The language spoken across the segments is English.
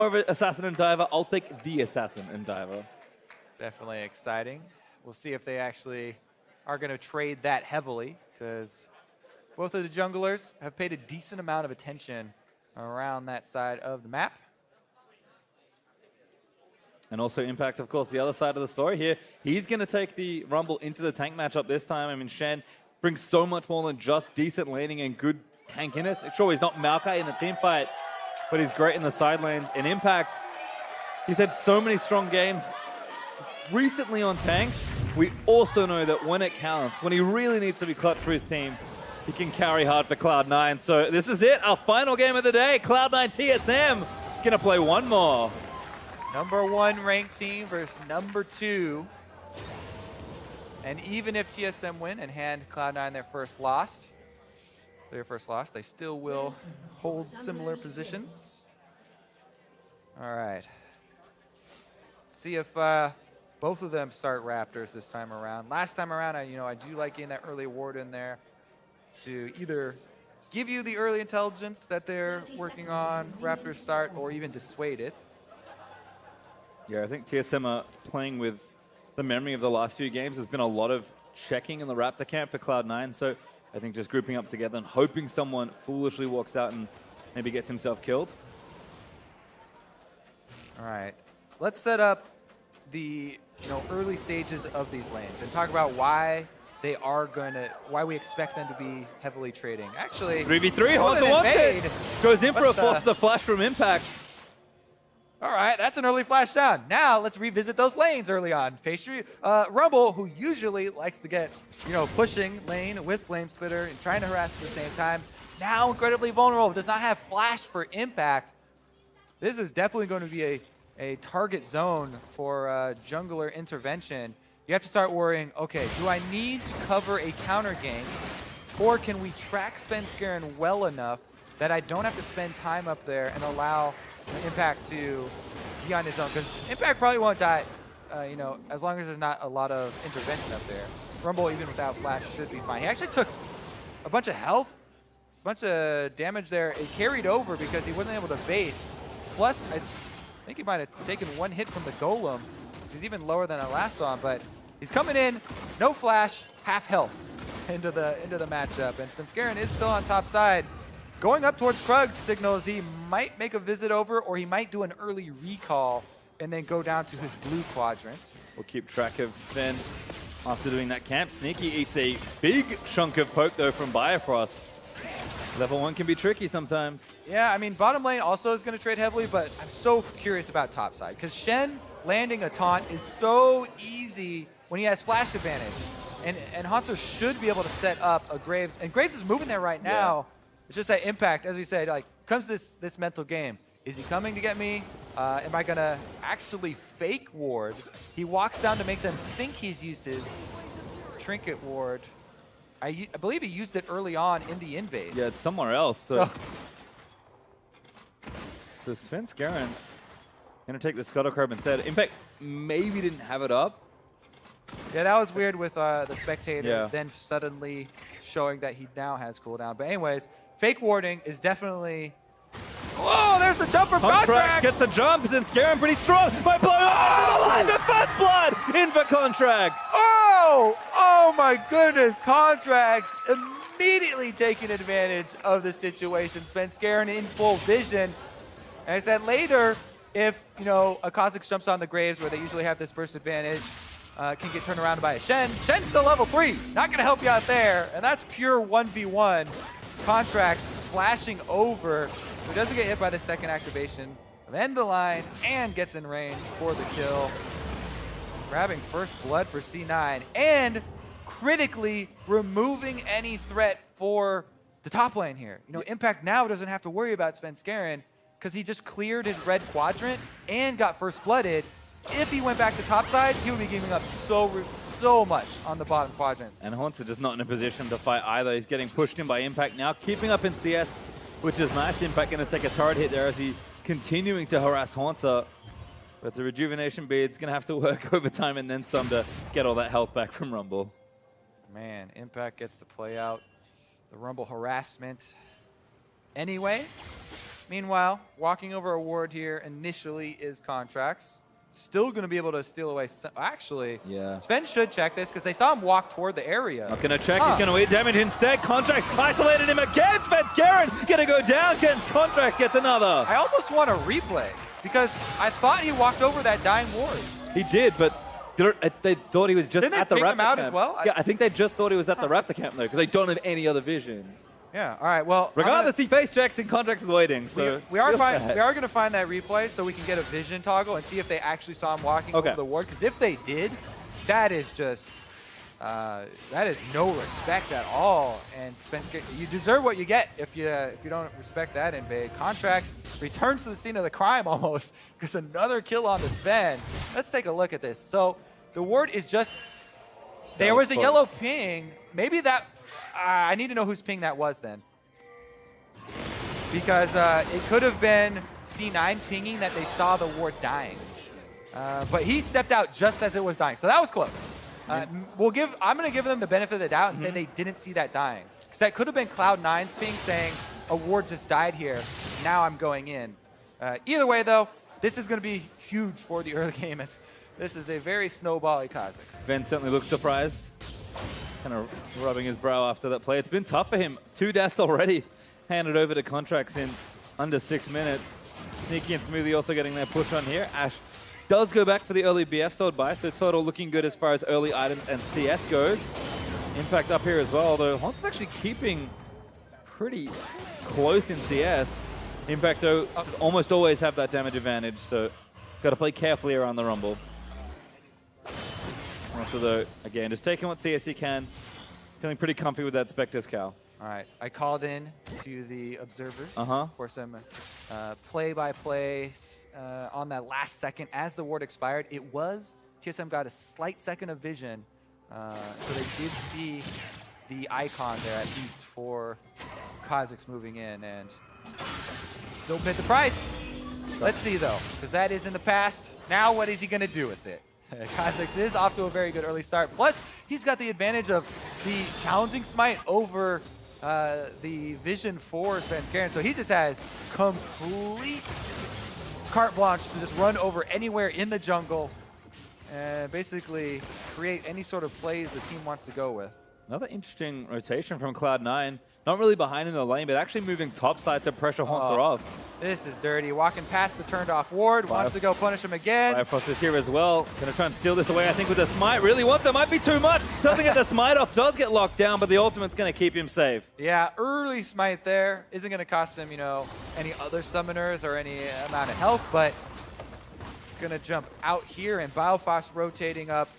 of an Assassin and Diver, I'll take the Assassin and Diver. Definitely exciting. We'll see if they actually are going to trade that heavily, because both of the junglers have paid a decent amount of attention around that side of the map. And also Impact, of course, the other side of the story here. He's going to take the Rumble into the tank matchup this time. I mean, Shen brings so much more than just decent laning and good tankiness. Sure, he's not Maokai in the team fight, but he's great in the side lanes. And Impact, he's had so many strong games recently on tanks. We also know that when it counts, when he really needs to be clutch for his team, he can carry hard for Cloud9. So this is it, our final game of the day. Cloud9 TSM going to play one more. #1 ranked team versus #2. And even if TSM win and hand Cloud9 their first loss, they still will hold similar positions. All right. See if both of them start Raptors this time around. Last time around, I do like getting that early ward in there to either give you the early intelligence that they're working on Raptors start, or even dissuade it. Yeah, I think TSM are playing with the memory of the last few games. There's been a lot of checking in the Raptor camp for Cloud9, so I think just grouping up together and hoping someone foolishly walks out and maybe gets himself killed. All right, let's set up the early stages of these lanes and talk about why we expect them to be heavily trading. Actually, 3v3, Haunter wanted. Goes in for a force the flash from Impact. All right, that's an early flash down. Now let's revisit those lanes early on. Pastry, Rumble, who usually likes to get, pushing lane with Flame Spitter and trying to harass at the same time, now incredibly vulnerable, does not have flash for Impact. This is definitely going to be a target zone for jungler intervention. You have to start worrying, okay, do I need to cover a counter gank, or can we track Svenskeren well enough that I don't have to spend time up there and allow Impact to be on his own? Because Impact probably won't die, as long as there's not a lot of intervention up there. Rumble, even without flash, should be fine. He actually took a bunch of health, a bunch of damage there. It carried over because he wasn't able to base. Plus, I think he might have taken one hit from the Golem, so he's even lower than I last saw him. But he's coming in, no flash, half health into the matchup. And Svenskeren is still on top side. Going up towards Krug signals he might make a visit over, or he might do an early recall and then go down to his blue quadrant. We'll keep track of Sven after doing that camp. Sneaky eats a big chunk of poke, though, from Bifrost. Level 1 can be tricky sometimes. Yeah, I mean, bottom lane also is going to trade heavily, but I'm so curious about top side, because Shen landing a taunt is so easy when he has flash advantage. And Haunter should be able to set up a Graves, and Graves is moving there right now. Yeah. It's just that Impact, as we said, comes this mental game. Is he coming to get me? Am I gonna actually fake ward? He walks down to make them think he's used his trinket ward. I believe he used it early on in the invade. Yeah, it's somewhere else. So Svenskeren gonna take the Scuttle Curb instead. Impact maybe didn't have it up. Yeah, that was weird with the spectator then suddenly showing that he now has cooldown. But anyways, fake warding is definitely... Oh, there's the jump from Contract! Gets the jump, Svenskeren pretty strong by blowing up the first blood in for Contracts. Oh my goodness, Contracts immediately taking advantage of the situation. Svenskeren in full vision. And I said later, if, a Kha'Zix jumps on the Graves where they usually have this burst advantage, can get turned around by a Shen. Shen's still level 3. Not going to help you out there. And that's pure 1v1. Contracts flashing over. Who doesn't get hit by the second activation of End the Line and gets in range for the kill. Grabbing first blood for C9 and critically removing any threat for the top lane here. Impact now doesn't have to worry about Svenskeren because he just cleared his red quadrant and got first blooded. If he went back to top side, he would be giving up so much on the bottom quadrant. And Haunter just not in a position to fight either. He's getting pushed in by Impact now, keeping up in CS, which is nice. Impact going to take a turret hit there as he continuing to harass Haunter. But the rejuvenation bead's going to have to work overtime and then some to get all that health back from Rumble. Man, Impact gets to play out the Rumble harassment anyway. Meanwhile, walking over a ward here initially is Contracts. Still going to be able to steal away. Actually, Yeah. Sven should check this because they saw him walk toward the area. Not going to check. He's going to eat damage instead. Contract isolated him again. Svenskeren going to go down. Gets Contract gets another. I almost want a replay because I thought he walked over that dying ward. He did, but they thought he was just Didn't at they the ping Raptor him out camp. as well? Yeah, I think they just thought he was at the Raptor camp though, because they don't have any other vision. Yeah. All right. Well, Regardless, he face checks and Contracts is waiting. So we are going to find that replay so we can get a vision toggle and see if they actually saw him walking over the ward. Because if they did, that is just that is no respect at all. And Spencer, you deserve what you get if you don't respect that invade. Contracts returns to the scene of the crime almost because another kill on the Sven. Let's take a look at this. So the ward is just there was a yellow ping. Maybe that. I need to know whose ping that was then. Because it could have been C9 pinging that they saw the ward dying. But he stepped out just as it was dying. So that was close. I'm going to give them the benefit of the doubt and say they didn't see that dying. Because that could have been Cloud9's ping saying, a ward just died here. Now I'm going in. Either way, though, this is going to be huge for the early game. This is a very snowbally Kazakhs. Ben certainly looks surprised. Kind of rubbing his brow after that play. It's been tough for him. 2 deaths already handed over to Contracts in under 6 minutes. Sneaky and Smoothie also getting their push on here. Ash does go back for the early BF sold by, so Total looking good as far as early items and CS goes. Impact up here as well, though Haunter's actually keeping pretty close in CS. Impact though almost always have that damage advantage, so got to play carefully around the Rumble. Haunter though, again, just taking what CS he can. Feeling pretty comfy with that Spectre's Cow. All right, I called in to the observers for some play-by-play on that last second as the ward expired. It was, TSM got a slight second of vision, so they did see the icon there at least for Kazakhs moving in, and still paid the price. Let's see though, because that is in the past. Now what is he going to do with it? Kazakhs is off to a very good early start. Plus, he's got the advantage of the challenging smite over the vision for Svenskeren. So he just has complete carte blanche to just run over anywhere in the jungle and basically create any sort of plays the team wants to go with. Another interesting rotation from Cloud9. Not really behind in the lane, but actually moving topside to pressure Haunter off. This is dirty. Walking past the turned off ward, wants to go punish him again. Bifrost is here as well. Gonna try and steal this away, I think, with the smite. Really wants it, might be too much. Doesn't get the smite off, does get locked down, but the ultimate's gonna keep him safe. Yeah, early smite there. Isn't gonna cost him, any other summoners or any amount of health, but gonna jump out here, and Biofos rotating up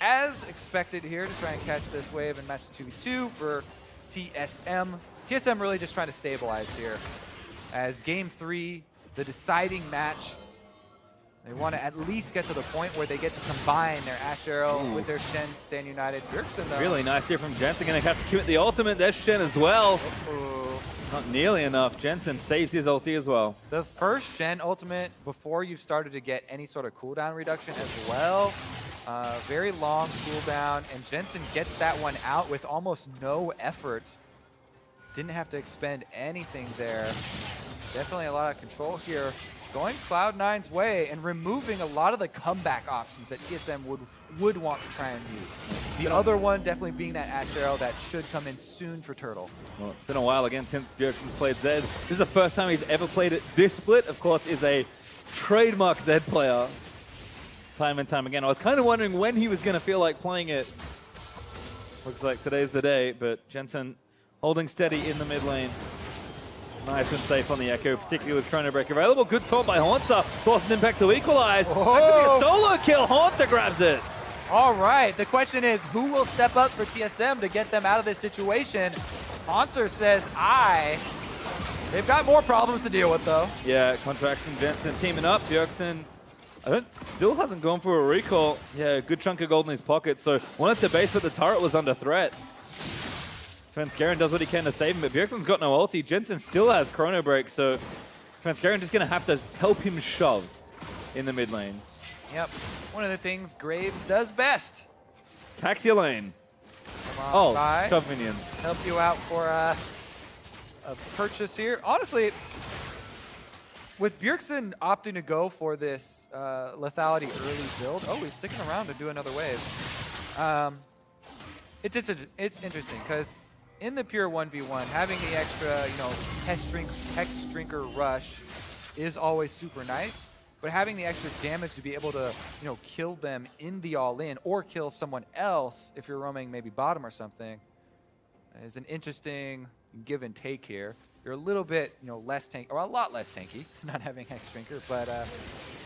as expected here to try and catch this wave and match the 2v2 for TSM. TSM really just trying to stabilize here. As game 3, the deciding match, they want to at least get to the point where they get to combine their Ash Arrow with their Shen Stand United. Bjergsen, though. Really nice here from Jensen. Gonna have to commit the ultimate. There's Shen as well. Not nearly enough. Jensen saves his ulti as well. The first Shen ultimate before you started to get any sort of cooldown reduction as well. Very long cooldown, and Jensen gets that one out with almost no effort. Didn't have to expend anything there. Definitely a lot of control here. Going Cloud9's way and removing a lot of the comeback options that TSM would want to try and use. The other one definitely being that Ash Arrow that should come in soon for Turtle. Well, it's been a while again since Bjergsen's played Zed. This is the first time he's ever played it. This split, of course, is a trademark Zed player. Time and time again. I was kind of wondering when he was going to feel like playing it. Looks like today's the day, but Jensen holding steady in the mid lane. Nice and safe on the Echo, particularly with Chrono Break available. Good taunt by Haunter. Forces Impact to equalize. That could be a solo kill. Haunter grabs it. All right. The question is, who will step up for TSM to get them out of this situation? Haunter says, They've got more problems to deal with, though. Yeah, Contracts and Jensen teaming up. Bjergsen still hasn't gone for a recall. Yeah, good chunk of gold in his pocket, so wanted to base, but the turret was under threat. Svenskeren does what he can to save him, but Bjergsen's got no ulti. Jensen still has Chrono Break, so Svenskeren just going to have to help him shove in the mid lane. Yep, one of the things Graves does best. Tax your lane. Come on, shove minions. Help you out for a purchase here. Honestly, with Bjergsen opting to go for this lethality early build, oh, he's sticking around to do another wave. It's interesting because in the pure 1v1, having the extra, Hex Drinker rush is always super nice. But having the extra damage to be able to, kill them in the all-in or kill someone else if you're roaming maybe bottom or something is an interesting give and take here. You're a little bit, less tanky, or a lot less tanky, not having Hex Drinker, but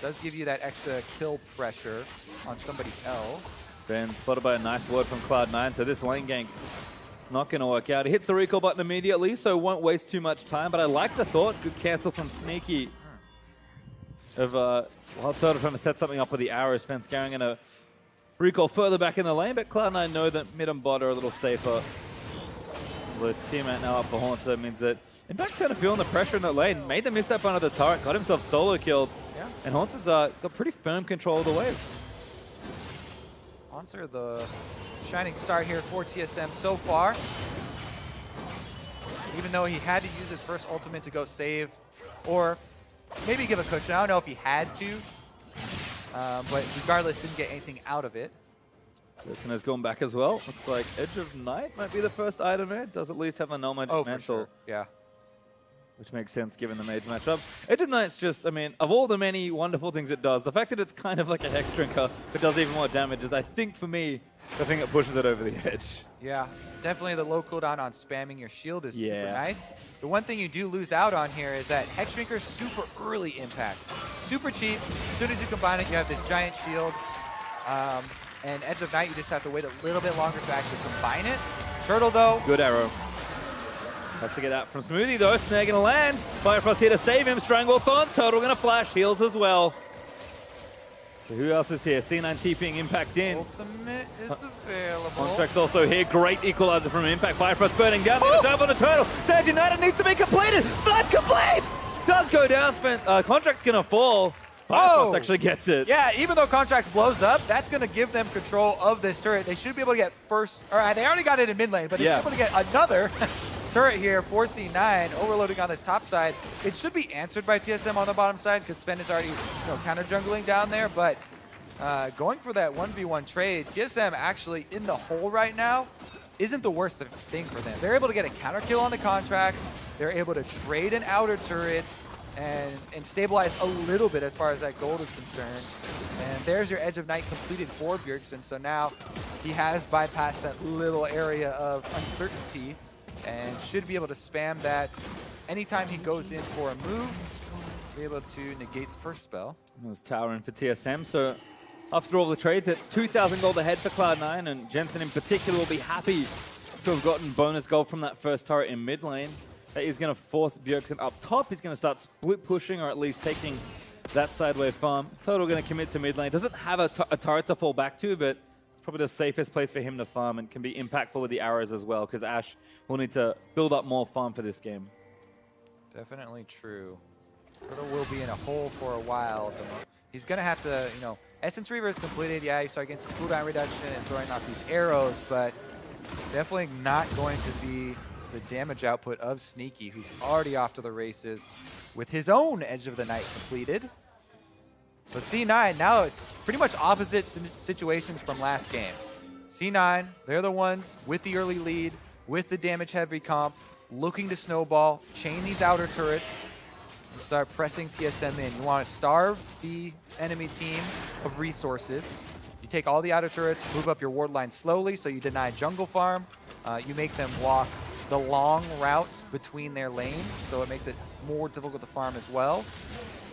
does give you that extra kill pressure on somebody else. Been spotted by a nice word from Cloud9, so this lane gank not going to work out. He hits the recall button immediately, so won't waste too much time, but I like the thought. Good cancel from Sneaky of Wild Turtle trying to set something up with the arrows. Svenskeren going to recall further back in the lane, but Cloud9 know that mid and bot are a little safer. The teammate now up for Haunter means that Impact's kind of feeling the pressure in that lane. Made the misstep under the turret, got himself solo killed, and Haunter's got pretty firm control of the wave. Haunter, the shining star here for TSM so far. Even though he had to use his first ultimate to go save, or maybe give a cushion. I don't know if he had to, but regardless, didn't get anything out of it. Bjergsen has gone back as well. Looks like Edge of Night might be the first item here. Does at least have a Nomad mantle. For sure. Yeah. Which makes sense given the mage matchup. Edge of Night's just, of all the many wonderful things it does, the fact that it's kind of like a Hex Drinker that does even more damage is, I think, for me, the thing that pushes it over the edge. Yeah, definitely the low cooldown on spamming your shield is super nice. The one thing you do lose out on here is that Hex Drinker's super early impact. Super cheap. As soon as you combine it, you have this giant shield. And Edge of Night, you just have to wait a little bit longer to actually combine it. Turtle, though. Good arrow. Has to get out from Smoothie, though. Snare gonna land. Firefrost here to save him. Strangle Thorns. Turtle gonna flash. Heals as well. So who else is here? C9 TPing Impact in. Ultimate is available. Contract's also here. Great equalizer from Impact. Firefrost burning down. Dive on the Turtle. Sage United needs to be completed. Slap complete! Does go down. Contract's gonna fall. Firefrost actually gets it. Yeah, even though Contracts blows up, that's going to give them control of this turret. They should be able to get first, or they already got it in mid lane, but they're able to get another turret here for C9, overloading on this top side. It should be answered by TSM on the bottom side because Sven is already counter jungling down there, but going for that 1v1 trade, TSM actually in the hole right now isn't the worst thing for them. They're able to get a counter kill on the Contracts. They're able to trade an outer turret and stabilize a little bit as far as that gold is concerned. And there's your Edge of Night completed for Bjergsen. So now he has bypassed that little area of uncertainty and should be able to spam that anytime he goes in for a move, be able to negate the first spell. There's tower in for TSM. So after all the trades, it's 2,000 gold ahead for Cloud9, and Jensen in particular will be happy to have gotten bonus gold from that first turret in mid lane. That is going to force Bjergsen up top. He's going to start split pushing, or at least taking that sideway farm. Total going to commit to mid lane. Doesn't have a turret to fall back to, but it's probably the safest place for him to farm and can be impactful with the arrows as well, because Ash will need to build up more farm for this game. Definitely true. Turtle will be in a hole for a while. He's going to have to, Essence Reaver is completed. Yeah, you start getting some cooldown reduction and throwing off these arrows, but definitely not going to be the damage output of Sneaky, who's already off to the races with his own Edge of the Night completed. So C9, now it's pretty much opposite situations from last game. C9, they're the ones with the early lead, with the damage-heavy comp, looking to snowball, chain these outer turrets, and start pressing TSM in. You want to starve the enemy team of resources. You take all the outer turrets, move up your ward line slowly so you deny jungle farm. You make them walk the long routes between their lanes, so it makes it more difficult to farm as well.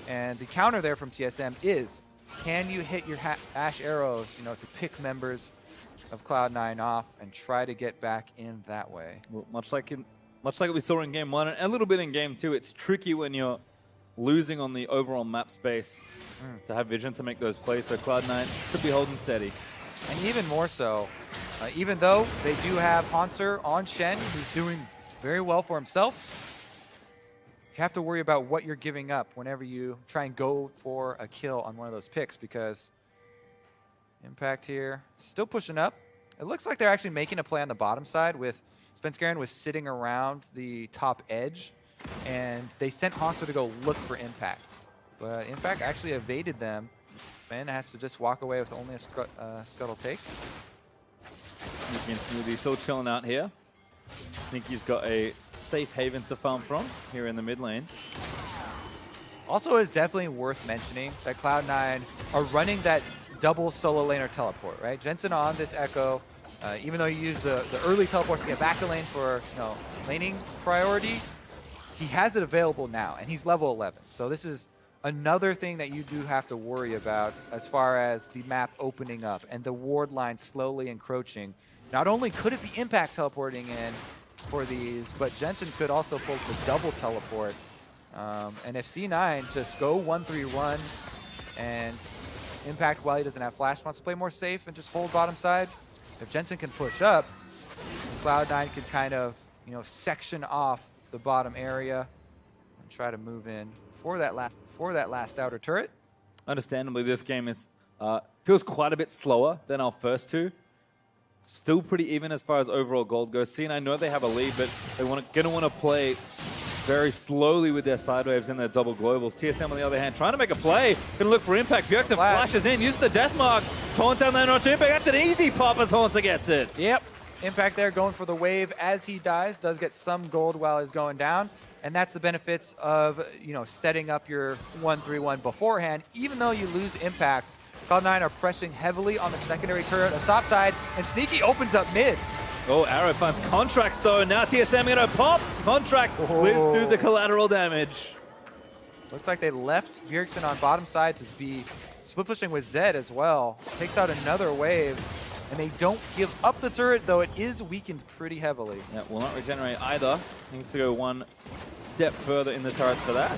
And the counter there from TSM is, can you hit your Ash arrows, to pick members of Cloud9 off and try to get back in that way? Well, much like we saw in Game 1, and a little bit in Game 2, it's tricky when you're losing on the overall map space to have vision to make those plays, so Cloud9 should be holding steady. And even more so, even though they do have Haunter on Shen, who's doing very well for himself, you have to worry about what you're giving up whenever you try and go for a kill on one of those picks, because Impact here, still pushing up. It looks like they're actually making a play on the bottom side with Svenskeren was sitting around the top edge. and they sent Hanzo to go look for Impact. But Impact actually evaded them. Sven has to just walk away with only a scuttle take. Sneaky and Smoothie still chilling out here. Sneaky's got a safe haven to farm from here in the mid lane. Also, is definitely worth mentioning that Cloud9 are running that double solo laner teleport, right? Jensen on this Echo, even though you use the early teleports to get back to lane for laning priority, he has it available now, and he's level 11. So this is another thing that you do have to worry about as far as the map opening up and the ward line slowly encroaching. Not only could it be Impact teleporting in for these, but Jensen could also pull the double teleport. And if C9 just go 1-3-1 and Impact, while he doesn't have flash, wants to play more safe and just hold bottom side, if Jensen can push up, Cloud9 could kind of section off the bottom area and try to move in for that last outer turret. Understandably, this game is feels quite a bit slower than our first two. Still pretty even as far as overall gold goes. C9 know they have a lead, but they're gonna want to play very slowly with their side waves and their double globals. TSM on the other hand, trying to make a play. Gonna look for Impact. Bjergsen flashes in, uses the death mark. Taunt down there onto Impact. That's an easy pop as Haunter gets it. Yep. Impact there going for the wave as he dies. Does get some gold while he's going down. And that's the benefits of setting up your 1-3-1 beforehand. Even though you lose Impact, Cloud9 are pressing heavily on the secondary turret of top side, and Sneaky opens up mid. Oh, Arrow finds Contracts though, and now TSM gonna pop. Contracts lives through the collateral damage. Looks like they left Bjergsen on bottom side to be split pushing with Zed as well. Takes out another wave, and they don't give up the turret, though it is weakened pretty heavily. Yeah, will not regenerate either. Needs to go one step further in the turrets for that.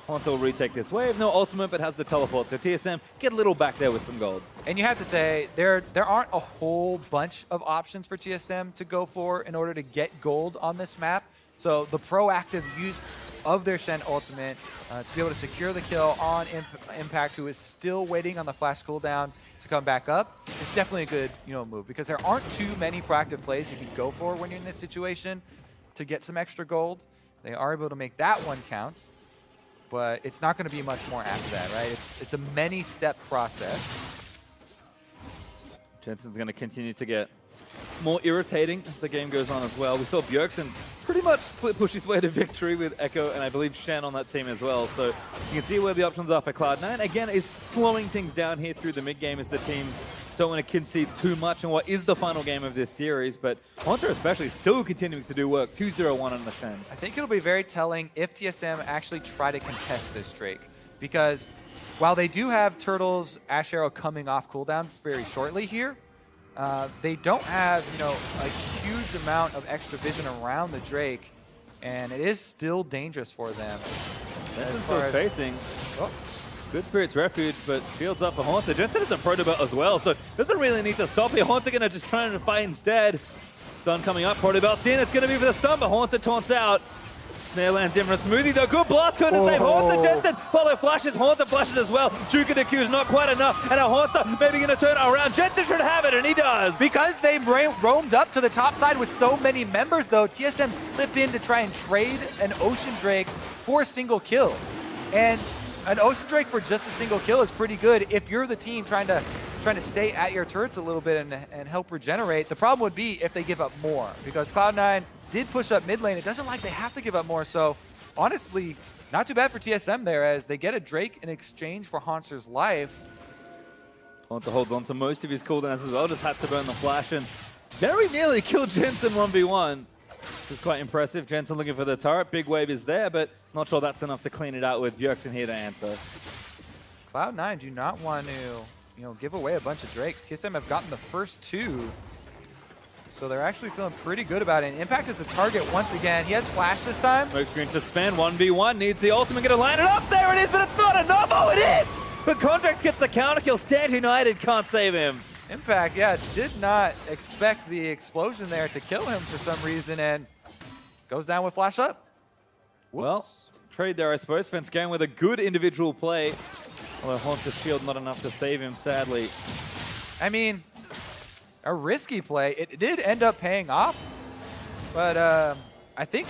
Haunter will retake this wave. No ultimate, but has the teleport. So TSM get a little back there with some gold. And you have to say, there aren't a whole bunch of options for TSM to go for in order to get gold on this map. So the proactive use of their Shen ultimate to be able to secure the kill on Impact, who is still waiting on the flash cooldown to come back up, is definitely a good move, because there aren't too many proactive plays you can go for when you're in this situation to get some extra gold. They are able to make that one count, but it's not going to be much more after that, right? It's a many-step process. Jensen's going to continue to get more irritating as the game goes on as well. We saw Bjergsen pretty much split push his way to victory with Echo and I believe Shen on that team as well. So you can see where the options are for Cloud9. Again, is slowing things down here through the mid-game as the teams don't want to concede too much in what is the final game of this series. But Haunter especially still continuing to do work. 2-0-1 on the Shen. I think it'll be very telling if TSM actually try to contest this Drake, because while they do have Turtle's Ash Arrow coming off cooldown very shortly here, they don't have, a huge amount of extra vision around the Drake, and it is still dangerous for them. Jensen's still facing. Good Spirit's Refuge, but shields up for Haunter. Jensen is a Protobelt as well, so doesn't really need to stop here. Haunter gonna just try and fight instead. Stun coming up, Protobelt's in. It's gonna be for the stun, but Haunter taunts out. Snare lands in from Smoothie though. Good blast, couldn't save Haunter. Jensen follow flashes, Haunter flashes as well. Juke the Q's not quite enough, and a Haunter maybe gonna turn it around. Jensen should have it, and he does. Because they roamed up to the top side with so many members though, TSM slip in to try and trade an Ocean Drake for a single kill. And an Ocean Drake for just a single kill is pretty good if you're the team trying to stay at your turrets a little bit and help regenerate. The problem would be if they give up more, because Cloud9 did push up mid lane. It doesn't like they have to give up more, so honestly, not too bad for TSM there, as they get a Drake in exchange for Haunter's life. Haunter holds on to most of his cooldowns as well, just had to burn the flash and very nearly killed Jensen 1v1. This is quite impressive. Jensen looking for the turret. Big wave is there, but not sure that's enough to clean it out with Bjergsen here to answer. Cloud9 do not want to, give away a bunch of Drakes. TSM have gotten the first two, so they're actually feeling pretty good about it. Impact is the target once again. He has flash this time. Smoke screen to Sven. 1v1 needs the ultimate. Gonna line it up. There it is, but it's not enough. Oh, it is! But Contracts gets the counter kill. Stand United can't save him. Impact, yeah, did not expect the explosion there to kill him for some reason, and goes down with flash up. Whoops. Well, trade there, I suppose. Fence going with a good individual play. Although Haunter's shield not enough to save him, sadly. I mean, a risky play. It did end up paying off, but I think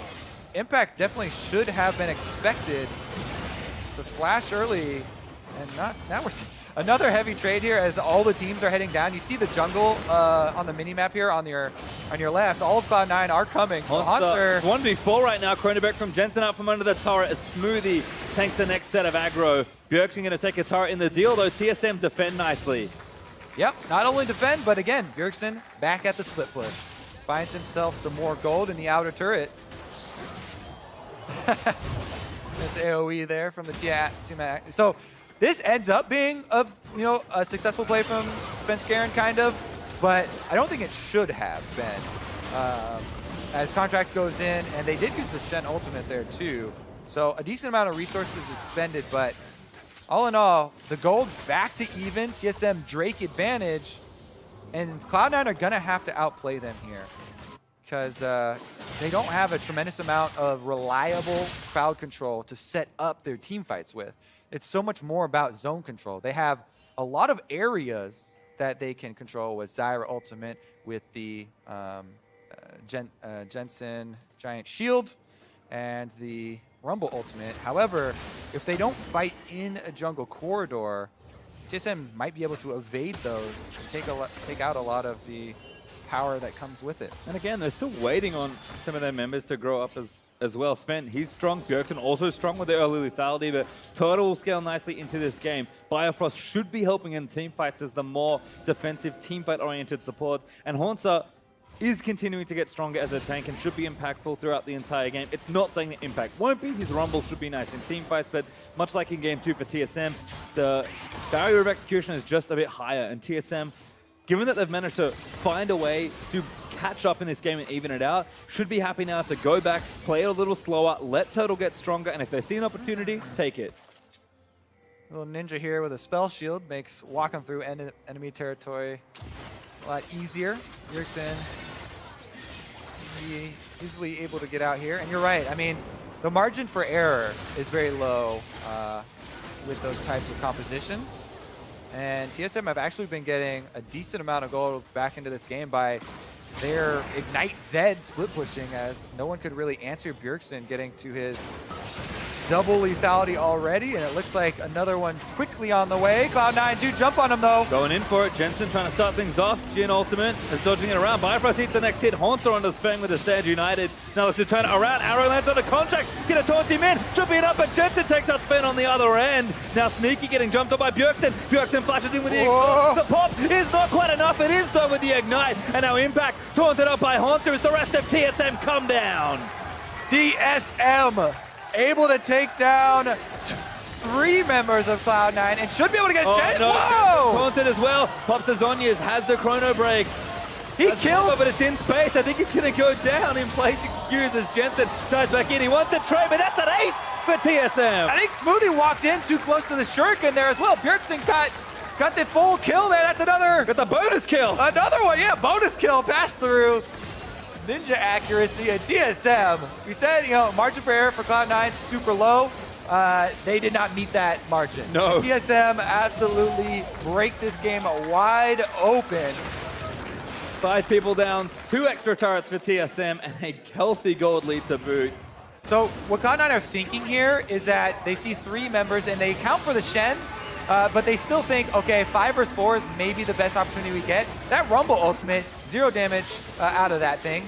impact definitely should have been expected. So flash early, and now we're seeing another heavy trade here as all the teams are heading down. You see the jungle on the mini map here on your left. All of Cloud9 are coming. Haunter. 1v4 right now. Kronenberg from Jensen out from under the turret as Smoothie tanks the next set of aggro. Bjergsen going to take a turret in the deal, though TSM defend nicely. Yep, not only defend, but again, Bjergsen back at the split push. Finds himself some more gold in the outer turret. There's AoE there from the team. So this ends up being a successful play from Svenskeren, kind of, but I don't think it should have been. As Contract goes in, and they did use the Shen ultimate there too. So a decent amount of resources expended, but all in all, the gold back to even, TSM Drake advantage, and Cloud9 are gonna have to outplay them here because they don't have a tremendous amount of reliable crowd control to set up their team fights with. It's so much more about zone control. They have a lot of areas that they can control with Zyra ultimate, with the Jensen Giant Shield, and the Rumble ultimate. However, if they don't fight in a jungle corridor, TSM might be able to evade those and take out a lot of the power that comes with it. And again, they're still waiting on some of their members to grow up as well. Sven, he's strong. Bjergsen also strong with the early lethality, but Turtle will scale nicely into this game. Bifrost should be helping in team fights as the more defensive, team fight-oriented support. And Haunter is continuing to get stronger as a tank and should be impactful throughout the entire game. It's not saying that Impact won't be. His Rumble should be nice in team fights, but much like in Game 2 for TSM, the barrier of execution is just a bit higher. And TSM, given that they've managed to find a way to catch up in this game and even it out, should be happy now to go back, play it a little slower, let Turtle get stronger, and if they see an opportunity, take it. Little ninja here with a spell shield makes walking through enemy territory a lot easier. Bjergsen easily able to get out here. And you're right, I mean, the margin for error is very low with those types of compositions. And TSM have actually been getting a decent amount of gold back into this game by their Ignite Zed split pushing, as no one could really answer Bjergsen getting to his double lethality already, and it looks like another one quickly on the way. Cloud9 do jump on him though. Going in for it. Jensen trying to start things off. Jin ultimate is dodging it around. Bifrost hits the next hit. Haunter on the Sven with the Stand United. Now let's turn it around. Arrow lands on the Contract. Get a taunt him in. Should be enough, but Jensen takes out Sven on the other end. Now Sneaky getting jumped on by Bjergsen. Bjergsen flashes in with the Ignite. The pop is not quite enough. It is though with the Ignite. And now Impact taunted up by Haunter as the rest of TSM come down. TSM able to take down 3 members of Cloud9 and should be able to get Jen. No, whoa! taunted as well. Pops Azonias has the chrono break. He killed, but it's in space. I think he's going to go down in place. Excuse as Jensen dives back in. He wants a trade, but that's an ace for TSM. I think Smoothie walked in too close to the Shuriken there as well. Bjergsen got the full kill there. That's another. Got the bonus kill. Another one, yeah. Bonus kill, pass through. Ninja accuracy at TSM. We said, margin for error for Cloud9 super low. They did not meet that margin. No. TSM absolutely break this game wide open. 5 people down, 2 extra turrets for TSM, and a healthy gold lead to boot. So what Cloud9 are thinking here is that they see 3 members and they account for the Shen, but they still think, okay, 5 versus 4 is maybe the best opportunity we get. That Rumble ultimate, 0 damage out of that thing.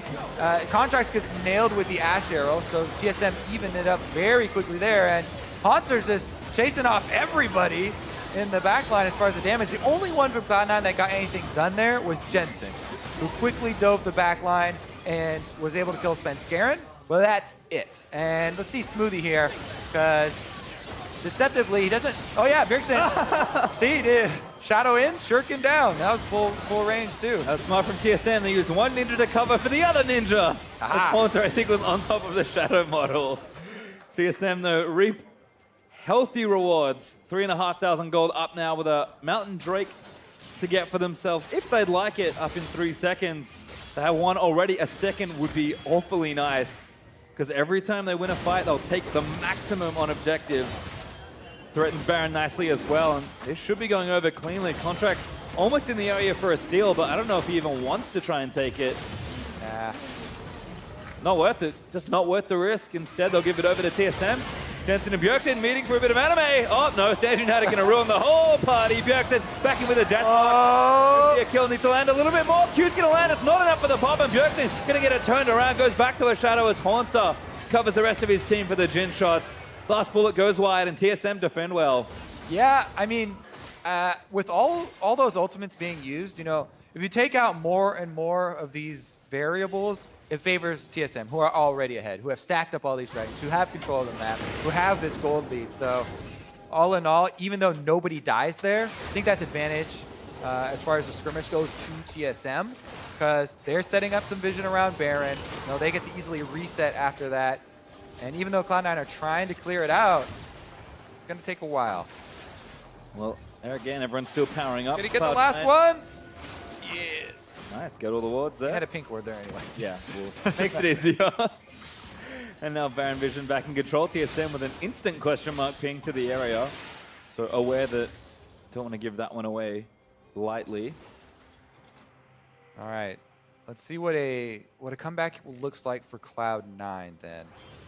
Contracts gets nailed with the Ash Arrow, so TSM evened it up very quickly there, and Haunter's just chasing off everybody in the backline as far as the damage. The only one from Cloud9 that got anything done there was Jensen, who quickly dove the backline and was able to kill Svenskeren, but that's it. And let's see Smoothie here, because deceptively, he doesn't. Oh yeah, Bjergsen. See, he did. Shadow in, Shuriken down. That was full range too. That's smart from TSM. They used one ninja to cover for the other ninja. Haunter, I think, was on top of the Shadow model. TSM, though, reap healthy rewards. 3,500 gold up now with a Mountain Drake to get for themselves. If they'd like it, up in 3 seconds. They have one already. A second would be awfully nice, because every time they win a fight, they'll take the maximum on objectives. Threatens Baron nicely as well, and this should be going over cleanly. Contract's almost in the area for a steal, but I don't know if he even wants to try and take it. Not worth it. Just not worth the risk. Instead, they'll give it over to TSM. Jensen and Bjergsen meeting for a bit of anime. Oh, no, Stage United going to ruin the whole party. Bjergsen back in with a dash. Oh! A kill needs to land a little bit more. Q's going to land. It's not enough for the pop, and Bjergsen's going to get it turned around. Goes back to a shadow as Haunter covers the rest of his team for the Jin shots. Last bullet goes wide, and TSM defend well. Yeah, I mean, with all those ultimates being used, you know, if you take out more and more of these variables, it favors TSM, who are already ahead, who have stacked up all these dragons, who have control of the map, who have this gold lead. So all in all, even though nobody dies there, I think that's advantage as far as the skirmish goes to TSM, because they're setting up some vision around Baron. You know, they get to easily reset after that. And even though Cloud9 are trying to clear it out, it's going to take a while. Well, there again, everyone's still powering up. Did he get the last one? Yes. Nice, get all the wards there. He had a pink ward there anyway. Yeah, well, makes it easier. And now Baron Vision back in control. TSM with an instant question mark ping to the area. So aware that don't want to give that one away lightly. All right, let's see what a comeback looks like for Cloud9 then,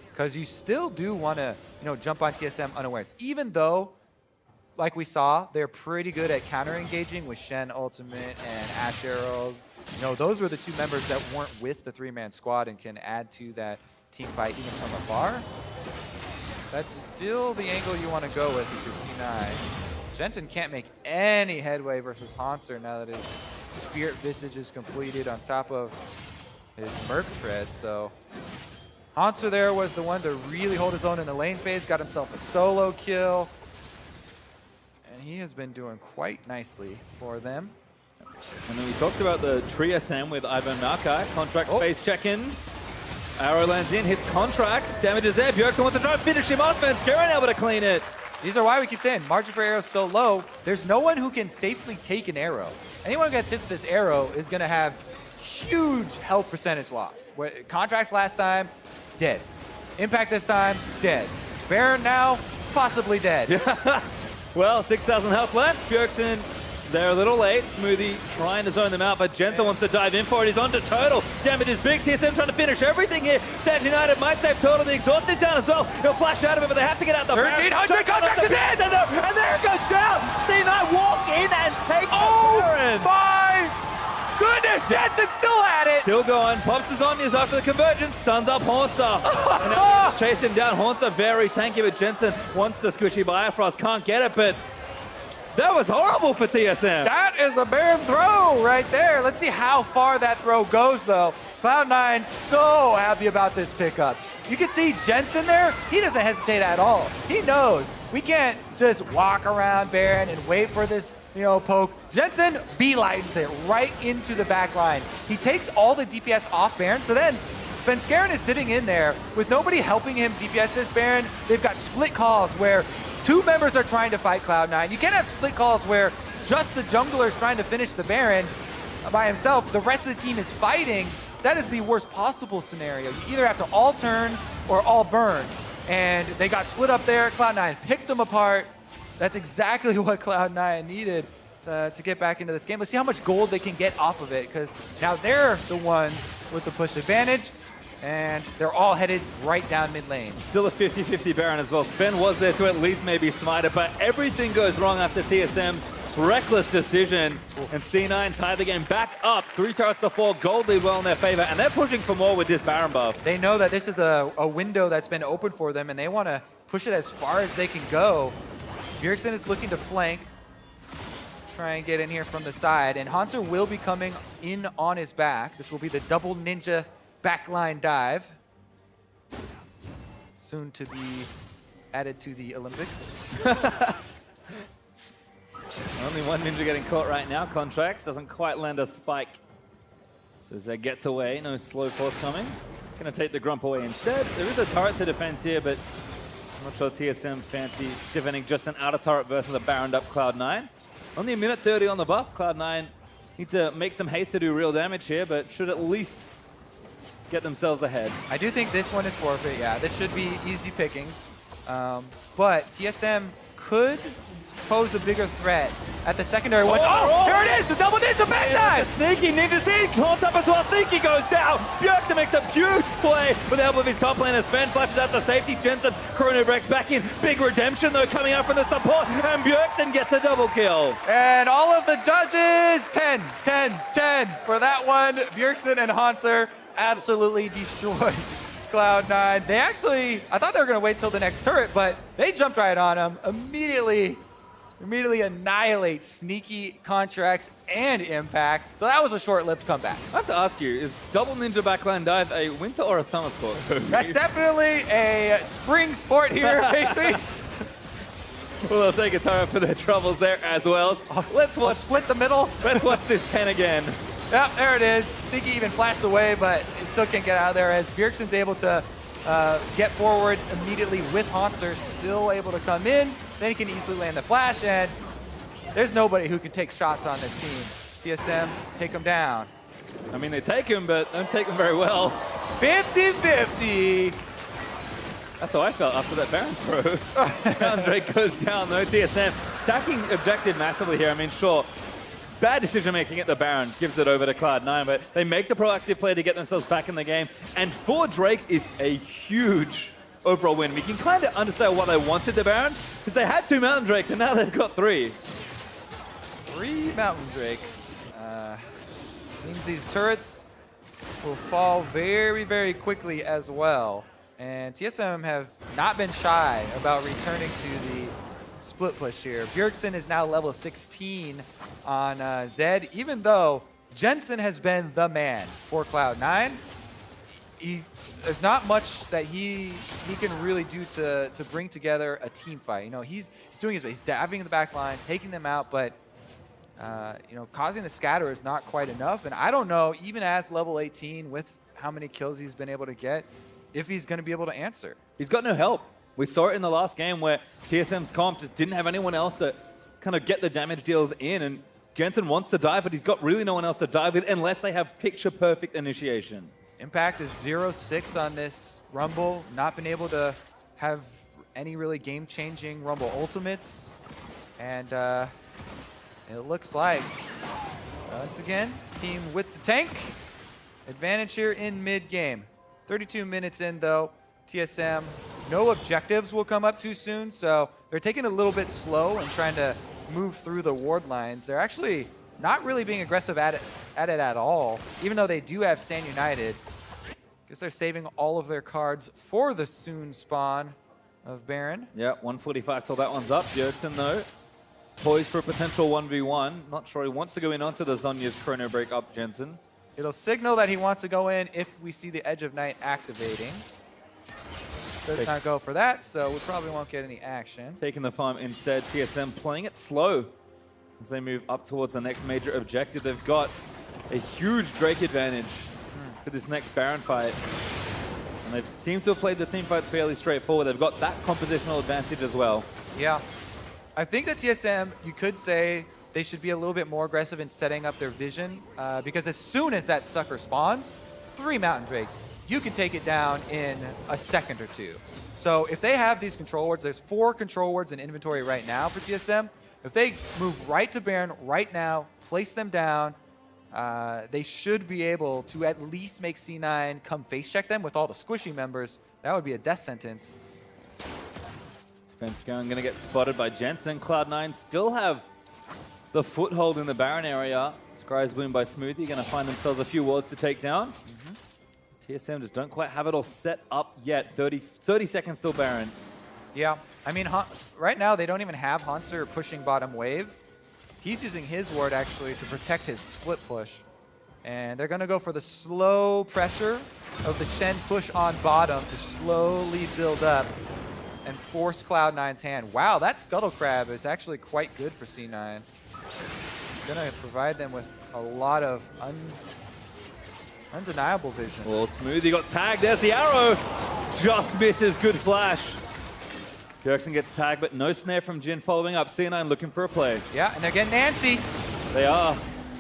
because you still do want to jump on TSM unawares, even though, like we saw, they're pretty good at counter engaging with Shen Ultimate and Ash Arrows. You know, those were the two members that weren't with the three-man squad and can add to that team fight even from afar. That's still the angle you want to go with if you're C9. Jensen can't make any headway versus Haunter now that his Spirit Visage is completed on top of his Merc Tread. So Haunter there was the one to really hold his own in the lane phase, got himself a solo kill. And he has been doing quite nicely for them. And then we talked about the TSM with Ivan Nakai. Contract phase check-in. Arrow lands in, hits Contracts. Damage is there. Bjergsen wants to try and finish him off, and Skaren able to clean it. These are why we keep saying margin for arrows so low. There's no one who can safely take an arrow. Anyone who gets hit with this arrow is going to have huge health percentage loss. Contracts last time, dead. Impact this time, dead. Baron now, possibly dead. Well, 6,000 health left. Bjergsen, they're a little late. Smoothie trying to zone them out, but Jensen wants to dive in for it. He's on to Total. Damage is big. TSM trying to finish everything here. Sage United might save Total. The exhaust is down as well. He'll flash out of it, but they have to get out the 1,300 Contracts is in! And there it goes down. C9 walk in and take Oh my goodness, Jensen still at it! Still going. Pops his Omnias after the convergence. Stuns up Haunter. And now chase him down. Haunter very tanky, but Jensen wants to squishy Bifrost. Can't get it, but that was horrible for TSM. That is a Baron throw right there. Let's see how far that throw goes, though. Cloud9 so happy about this pickup. You can see Jensen there. He doesn't hesitate at all. He knows we can't just walk around Baron and wait for this, poke. Jensen beelines it right into the back line. He takes all the DPS off Baron, so then Svenskeren is sitting in there with nobody helping him DPS this Baron. They've got split calls where two members are trying to fight Cloud9. You can't have split calls where just the jungler is trying to finish the Baron by himself. The rest of the team is fighting. That is the worst possible scenario. You either have to all turn or all burn. And they got split up there. Cloud9 picked them apart. That's exactly what Cloud9 needed to get back into this game. Let's see how much gold they can get off of it, because now they're the ones with the push advantage. And they're all headed right down mid lane. Still a 50-50 Baron as well. Sven was there to at least maybe smite it, but everything goes wrong after TSM's reckless decision. And C9 tie the game back up. 3 turrets to 4, gold lead well in their favor, and they're pushing for more with this Baron buff. They know that this is a window that's been open for them, and they want to push it as far as they can go. Bjergsen is looking to flank. Try and get in here from the side, and Haunter will be coming in on his back. This will be the double ninja backline dive, soon to be added to the Olympics. Only one ninja getting caught right now. Contracts doesn't quite land a spike. So Zed gets away, no slow forthcoming. Gonna take the Grump away instead. There is a turret to defend here, but I'm not sure TSM fancy defending just an outer turret versus a Baroned up Cloud9. Only a minute 30 on the buff. Cloud9 need to make some haste to do real damage here, but should at least get themselves ahead. I do think this one is forfeit, yeah. This should be easy pickings. But TSM could pose a bigger threat at the secondary one. Oh, here it is, the double ninja back dive! Sneaky ninja scene, taunts up as well. Sneaky goes down. Bjergsen makes a huge play with the help of his top laner. Sven flashes out the safety. Jensen, Chrono Breaks back in. Big redemption though coming out from the support, and Bjergsen gets a double kill. And all of the judges, 10, 10, 10 for that one. Bjergsen and Hanser absolutely destroyed Cloud9. They actually, I thought they were going to wait till the next turret, but they jumped right on him. Immediately annihilate Sneaky, Contracts, and Impact. So that was a short-lived comeback. I have to ask you, is double ninja backline dive a winter or a summer sport? That's definitely a spring sport here, baby. Well, they'll take a turret for their troubles there as well. Let's watch. Split the middle. Let's watch this 10 again. Yep, there it is. Sneaky even flashed away, but it still can't get out of there as Bjergsen's able to get forward immediately with Hanser, still able to come in. Then he can easily land the flash, and there's nobody who can take shots on this team. TSM, take him down. I mean, they take him, but don't take him very well. 50-50. That's how I felt after that Baron throw. Mountain Drake goes down, though. TSM stacking objective massively here. I mean, sure, bad decision-making at the Baron gives it over to Cloud9, but they make the proactive play to get themselves back in the game. And 4 Drakes is a huge overall win. We can kind of understand why they wanted the Baron, because they had 2 Mountain Drakes, and now they've got 3. 3 Mountain Drakes. Seems these turrets will fall very, very quickly as well. And TSM have not been shy about returning to the split push here. Bjergsen is now level 16 on Zed, even though Jensen has been the man for Cloud9. There's not much that he can really do to bring together a team fight. You know, he's doing his best. He's dabbing in the back line, taking them out, but you know, causing the scatter is not quite enough. And I don't know, even as level 18, with how many kills he's been able to get, if he's going to be able to answer. He's got no help. We saw it in the last game where TSM's comp just didn't have anyone else to kind of get the damage deals in, and Jensen wants to dive, but he's got really no one else to dive with unless they have picture-perfect initiation. Impact is 0-6 on this Rumble. Not been able to have any really game-changing Rumble ultimates. And it looks like, once again, team with the tank. Advantage here in mid-game. 32 minutes in, though. TSM, no objectives will come up too soon, so they're taking it a little bit slow and trying to move through the ward lines. They're actually not really being aggressive at it at all, even though they do have Sand United. Guess they're saving all of their cards for the soon spawn of Baron. Yeah, 145 till that one's up. Bjergsen, though, poised for a potential 1v1. Not sure he wants to go in onto the Zhonya's Chrono Break up Jensen. It'll signal that he wants to go in if we see the Edge of Night activating. Does not go for that, so we probably won't get any action. Taking the farm instead. TSM playing it slow as they move up towards the next major objective. They've got a huge Drake advantage for this next Baron fight. And they've seemed to have played the team fights fairly straightforward. They've got that compositional advantage as well. Yeah. I think that TSM, you could say, they should be a little bit more aggressive in setting up their vision, because as soon as that sucker spawns, 3 Mountain Drakes, you can take it down in a second or 2. So if they have these control wards, there's 4 control wards in inventory right now for TSM. If they move right to Baron right now, place them down, they should be able to at least make C9 come face check them with all the squishy members. That would be a death sentence. Svenskeren going to get spotted by Jensen. Cloud9 still have the foothold in the Baron area. Scry's Bloom by Smoothie going to find themselves a few wards to take down. TSM just don't quite have it all set up yet. 30 seconds till Baron. Yeah, I mean, right now they don't even have Hanser pushing bottom wave. He's using his ward actually to protect his split push. And they're going to go for the slow pressure of the Shen push on bottom to slowly build up and force Cloud9's hand. Wow, that Scuttle Crab is actually quite good for C9. Going to provide them with a lot of undeniable vision. Well, Smoothie got tagged. There's the arrow. Just misses. Good flash. Bjergsen gets tagged, but no snare from Jin following up. C9 looking for a play. Yeah, and they're getting Nancy. They are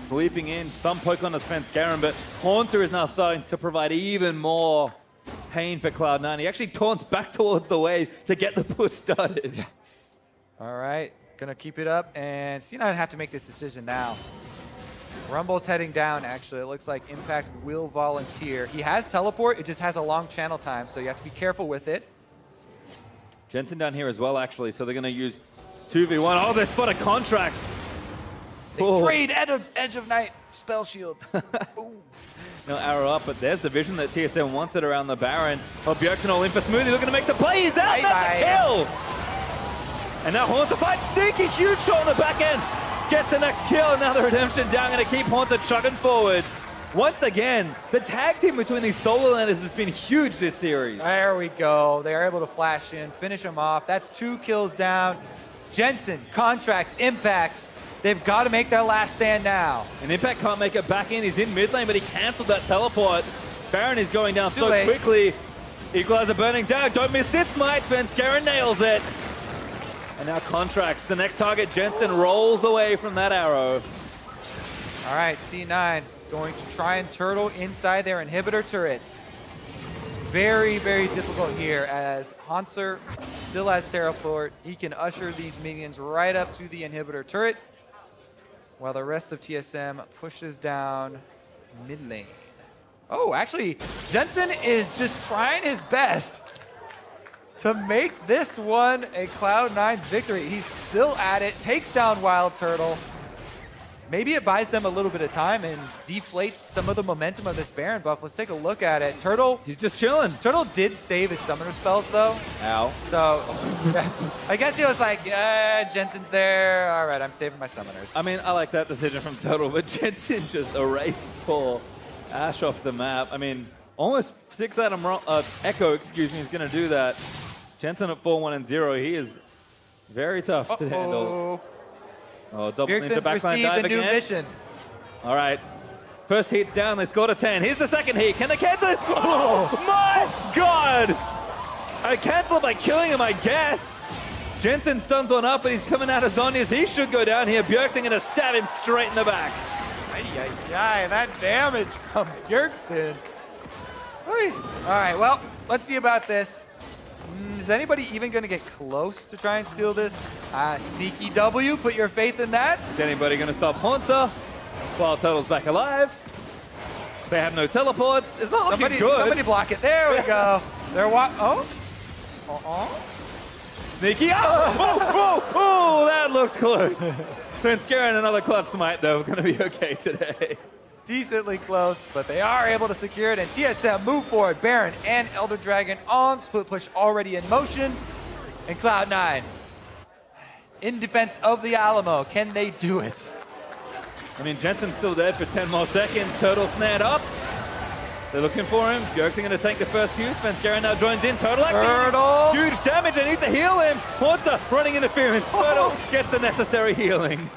leaping in. Some poke on the Svenskeren, but Haunter is now starting to provide even more pain for Cloud9. He actually taunts back towards the wave to get the push started. All right. Gonna keep it up, and C9 have to make this decision now. Rumble's heading down, actually. It looks like Impact will volunteer. He has teleport, it just has a long channel time, so you have to be careful with it. Jensen down here as well, actually, so they're going to use 2v1. Oh, they spotted contracts. They trade Edge of Night spell shields. No arrow up, but there's the vision that TSM wants it around the Baron. Oh, Bjergsen all in for Smoothie, looking to make the play. He's out, not the kill. And now Haunter fights sneaky, huge shot on the back end. Gets the next kill, and now the redemption down, going to keep Haunter chugging forward. Once again, the tag team between these solo landers has been huge this series. There we go. They are able to flash in, finish him off. That's 2 kills down. Jensen, Contracts, Impact. They've got to make their last stand now. And Impact can't make it back in. He's in mid lane, but he canceled that teleport. Baron is going down so quickly. Equalizer burning down. Don't miss this smite. Svenskeren nails it. And now Contracts. The next target, Jensen, rolls away from that arrow. All right, C9 going to try and turtle inside their inhibitor turrets. Very, very difficult here as Haunter still has teleport. He can usher these minions right up to the inhibitor turret while the rest of TSM pushes down mid lane. Oh, actually, Jensen is just trying his best to make this one a Cloud9 victory. He's still at it, takes down Wild Turtle. Maybe it buys them a little bit of time and deflates some of the momentum of this Baron buff. Let's take a look at it. Turtle, he's just chilling. Turtle did save his summoner spells though. Ow. So I guess he was like, yeah, Jensen's there. All right, I'm saving my summoners. I mean, I like that decision from Turtle, but Jensen just erased poor Ash off the map. I mean, almost 6 Atom Echo, excuse me, is going to do that. Jensen at 4-1-0. He is very tough to handle. Oh, double into backline dive again. Mission. All right. First heat's down. They scored a 10. Here's the second heat. Can they cancel it? Oh, my God. I cancel by killing him, I guess. Jensen stuns one up, but he's coming out of Zhonya's. He should go down here. Bjergsen going to stab him straight in the back. That damage from Bjergsen. All right, well, let's see about this. Is anybody even going to get close to try and steal this? Sneaky W, put your faith in that. Is anybody going to stop Haunter? Wild Turtle's back alive. They have no teleports. It's not looking good. Somebody block it. There we go. They're Sneaky. Oh, that looked close. Svenskeren another clutch smite, though. We're going to be okay today. Decently close, but they are able to secure it, and TSM move forward. Baron and Elder Dragon on split push already in motion, and Cloud9 in defense of the Alamo. Can they do it? I mean, Jensen's still dead for 10 more seconds. Turtle snared up. They're looking for him. Bjergsen going to take the first use. Svenskeren now joins in. Turtle. Huge damage. They need to heal him. Haunter running interference. Turtle gets the necessary healing.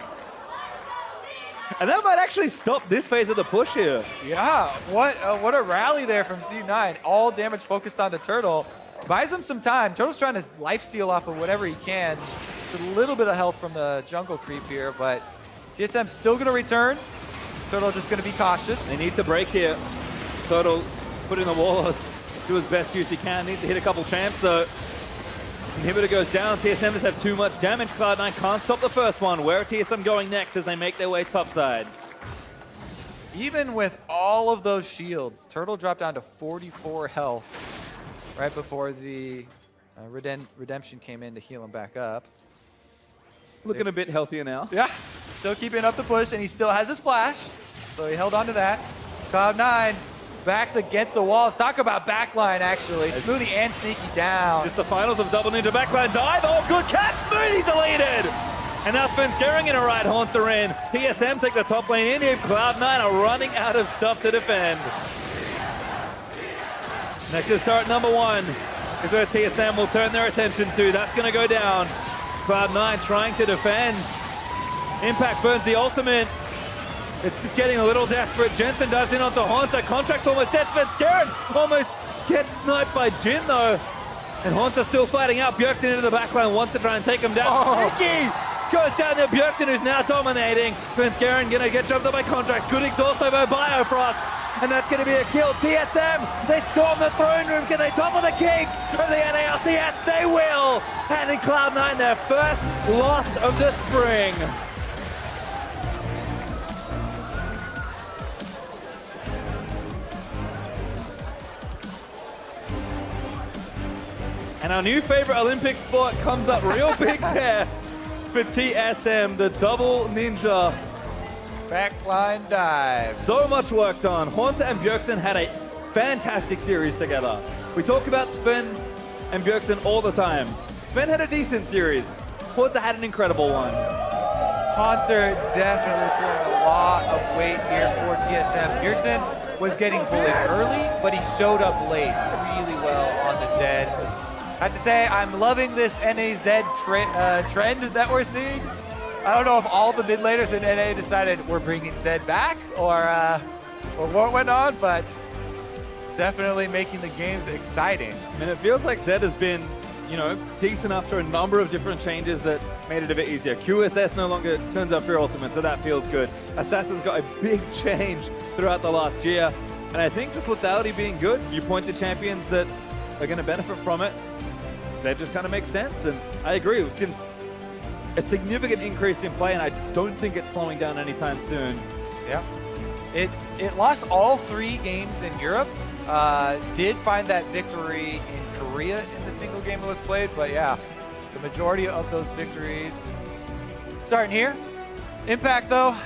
And that might actually stop this phase of the push here. Yeah, what a rally there from C9. All damage focused on the Turtle. Buys him some time. Turtle's trying to lifesteal off of whatever he can. It's a little bit of health from the jungle creep here, but TSM's still going to return. Turtle just going to be cautious. They need to break here. Turtle putting the wall, do his best use he can. Needs to hit a couple champs though. Inhibitor goes down. TSM just have too much damage. Cloud9 can't stop the first one. Where are TSM going next as they make their way topside? Even with all of those shields, Turtle dropped down to 44 health right before the redemption came in to heal him back up. Looking a bit healthier now. Yeah, still keeping up the push, and he still has his flash, so he held on to that. Cloud9 backs against the walls. Talk about backline, actually. Smoothie and Sneaky down. It's the finals of Double Ninja backline dive. Oh, good catch. Smoothie deleted. And now Svenskeren in a right Haunter in. TSM take the top lane in here. Cloud9 are running out of stuff to defend. Next is start number 1 is where TSM will turn their attention to. That's going to go down. Cloud9 trying to defend. Impact burns the ultimate. It's just getting a little desperate. Jensen dives in onto Haunter. Contract's almost dead. Svenskeren almost gets sniped by Jin though. And Haunter still fighting out. Bjergsen into the backline wants to try and take him down. Sneaky goes down to Bjergsen, who's now dominating. Svenskeren gonna get jumped up by Contracts. Good exhaust over Biofrost. And that's gonna be a kill. TSM, they storm the throne room. Can they topple the kings of the NALCS? They will. Handing Cloud9 their first loss of the spring. And our new favorite Olympic sport comes up real big there for TSM, the double ninja. Backline dive. So much work done. Haunter and Bjergsen had a fantastic series together. We talk about Sven and Bjergsen all the time. Sven had a decent series. Haunter had an incredible one. Haunter definitely throwing a lot of weight here for TSM. Bjergsen was getting bullied early, but he showed up late really well on the Zed. I have to say, I'm loving this NAZ trend that we're seeing. I don't know if all the mid laners in NA decided we're bringing Zed back or what went on, but definitely making the games exciting. I mean, it feels like Zed has been, decent after a number of different changes that made it a bit easier. QSS no longer turns up for ultimate, so that feels good. Assassin's got a big change throughout the last year, and I think just lethality being good, you point to champions that are going to benefit from it. Zed just kind of makes sense, and I agree. We've seen a significant increase in play, and I don't think it's slowing down anytime soon. Yeah. It lost all 3 games in Europe. Did find that victory in Korea in the single game that was played, but yeah, the majority of those victories starting here. Impact, though,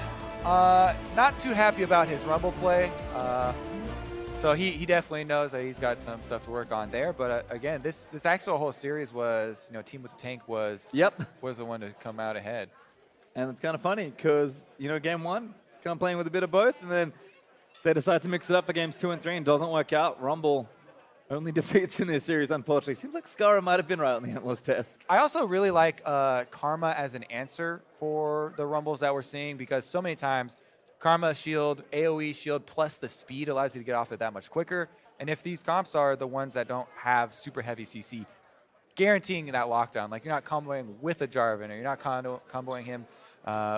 not too happy about his Rumble play. So he definitely knows that he's got some stuff to work on there. But again, this actual whole series was, Team with the Tank was the one to come out ahead. And it's kind of funny because, game 1, kind of playing with a bit of both, and then they decide to mix it up for games 2 and 3 and doesn't work out. Rumble only defeats in this series, unfortunately. Seems like Skara might have been right on the Endless Test. I also really like Karma as an answer for the Rumbles that we're seeing, because so many times Karma shield, AoE shield, plus the speed allows you to get off it that much quicker. And if these comps are the ones that don't have super heavy CC, guaranteeing that lockdown, like you're not comboing with a Jarvan, or you're not comboing him